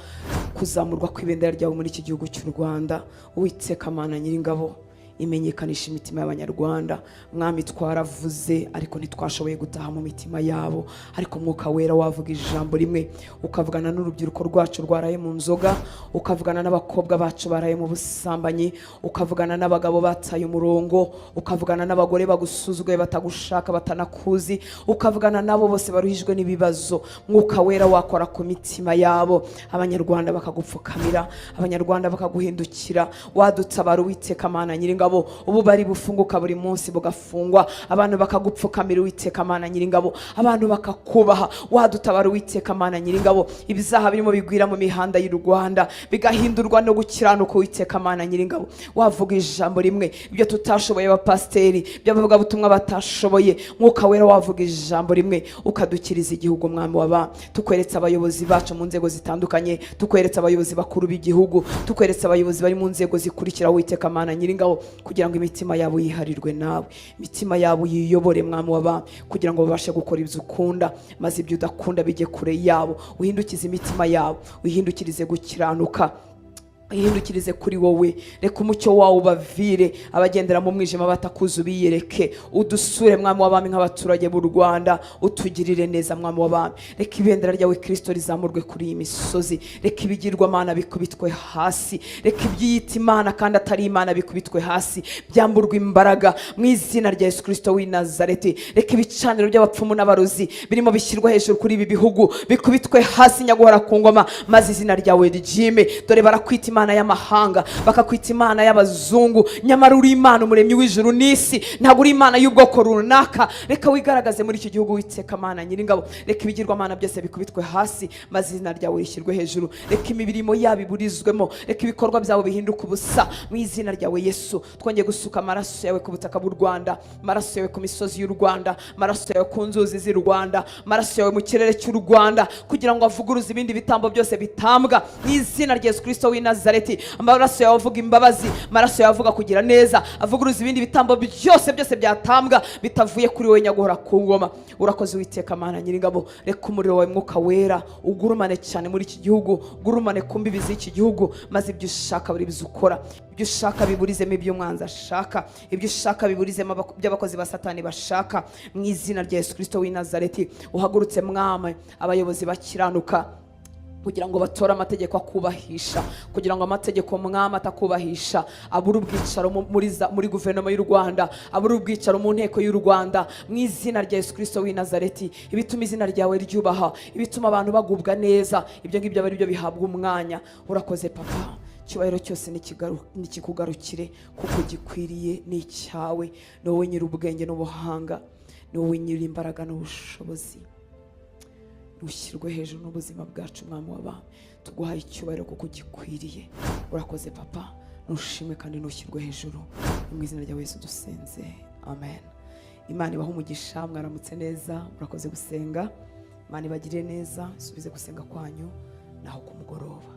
kuzamurwa kw'ibendera ryawe muri iki gihugu cy'u Rwanda. Uwiteka Mana Nyiringabo, imenyekanisha imitima y'abanyarwanda. Mwami twaravuze ariko ntitwashoboye gutaha mu mitima yabo, ariko Mwuka Wera wavuga ijambo rimwe, ukavugana n'urubyiruko rwacu rwaraye mu nzoga, ukavugana n'abakobwa bacu baraye mu busambanyi, ukavugana n'abagabo bataye umurongo, ukavugana n'abagore bagusuzuguye batagushaka batanakuzi, ukavugana nabo bose baruhijwe n'ibibazo. Mwuka Wera wakora ku mitima yabo, abanyarwanda bakagupfukamira, abanyarwanda bakaguhindukira. Wadutabara Uwiteka Mana Nyiringabo, ubu bari bufunguka buri munsi bugafungwa, abantu bakagupfukamira Uwiteka Mana Nyiringabo, abantu bakakubaha. Wadutabara Uwiteka Mana Nyiringabo, ibizaha birimo bigwira mu mihanda y'u Rwanda bigahindurwa no gukiranuka Uwiteka Mana Nyiringabo. Wavuga ijambo rimwe, ibyo tutashoboye abapasiteri, byavuga butumwa batashoboye, Mwuka Wera wavuga ijambo rimwe ukadukiriza igihugu. Mwami waba tukweretse abayobozi bacu mu nzego zitandukanye, tukweretse abayobozi bakuru b'igihugu, tukweretse abayobozi bari mu nzego zikurikira Uwiteka Mana Nyiringabo, kugira ngo imitima yabo yiharirwe nawe, imitima yabo yiyobore Mwami waba, kugira ngo babashe gukora ibyo ukunda, maze ibyo udakunda bijye kure yabo. Uhindukize imitima yabo, uhindukirize gukiranuka, ihindukirize kuri wowe. Reka umucyo wawe ubavire, abagendera mu mwijima batakuzi ubiyereke. Udusure Mwami w'abami nk'abaturage b'u Rwanda, utugirire neza Mwami w'abami. Reka ibendera ryawe Kristo rizamurwe kuri iyi misozi, reka ibigirwa Mana bikubitwe hasi, reka ibyiyita Imana kandi atari Imana bikubitwe hasi, byamburwa imbaraga mu izina rya Yesu Kristo w'i Nazareti. Reka ibicaniro by'abapfumu n'abarozi birimo bishyirwa hejuru kuri ibi bihugu bikubitwe hasi nyaguhora ku ngoma, maze izina ryawe rijime. Dore barakwita Imana imana y'amahanga, bakakwita imana y'abazungu, nyamara uri imana umuremyi w'ijuru n'isi, ntabwo uri imana y'ubwoko runaka. Reka wigaragaze muri iki gihugu Uwiteka Mana Nyiringabo. Reka ibigirwamana byose bikubitwe hasi, maze izina ryawe rishyirwe hejuru. Reka imirimo yabo iburizwemo, reka ibikorwa byabo bihinduke ubusa mu izina ryawe Yesu. Twongeye gusuka amaraso yawe ku butaka bw'u Rwanda, amaraso yawe ku misozi y'u Rwanda, amaraso yawe ku nzuzi z'u Rwanda, amaraso yawe mu kirere cy'u Rwanda, kugira ngo avuguruze ibindi bitambo byose bitambwa mu izina rya Yesu Kristo w'i Nazareti. Amaraso yawe avuga imbabazi, amaraso yawe avuga kugira neza, avuguruza ibindi bitambo byose byatambwa bitavuye kuri wowe nyaguhora ku ngoma. Urakoze Uwiteka Mana Nyiringabo. Reka umuriro wawe Mwuka Wera ugurumane cyane muri iki gihugu, gurumane ku mbibi z'iki gihugu, maze ibyo ushaka buri bizukora, ibyo ushaka biburizemo ibyo umwanzi ashaka, ibyo ushaka biburizemo by'abakozi ba Satani bashaka, mu izina rya Yesu Kristo w'i Nazareti. Uhagurutse Mwami abayobozi bakiranuka, kugira ngo batore amategeko akubahisha, kugira ngo amategeko Mwami atakubahisha abura ubwicaro muri guverinoma y'u Rwanda, abura ubwicaro mu nteko y'u Rwanda, mu izina rya Yesu Kristo w'i Nazareti. Ibituma izina ryawe ryubaha, ibituma abantu bagubwa neza, ibyo ngibyo aba ari byo bihabwa umwanya. Urakoze Papa, icyubahiro cyose nikikugarukire, kuko gikwiriye ni icyawe. Ni wowe nyiri ubwenge n'ubuhanga, ni wowe nyiri imbaraga n'ubushobozi. Ushyirwe hejuru n'ubuzima bwacu Mwami w'abami, tuguhaye icyubahiro kuko gikwiriye. Urakoze Papa, nushimwe kandi nushyirwe hejuru, mu izina rya Yesu dusenze, amen. Imana ibahe umugisha, mwaramutse neza, murakoze gusenga. Imana ibagirire neza, subize gusenga kwanyu naho ku mugoroba.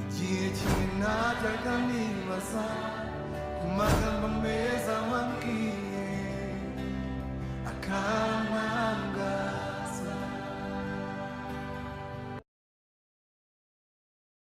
Igihe kimwe najyaga nibaza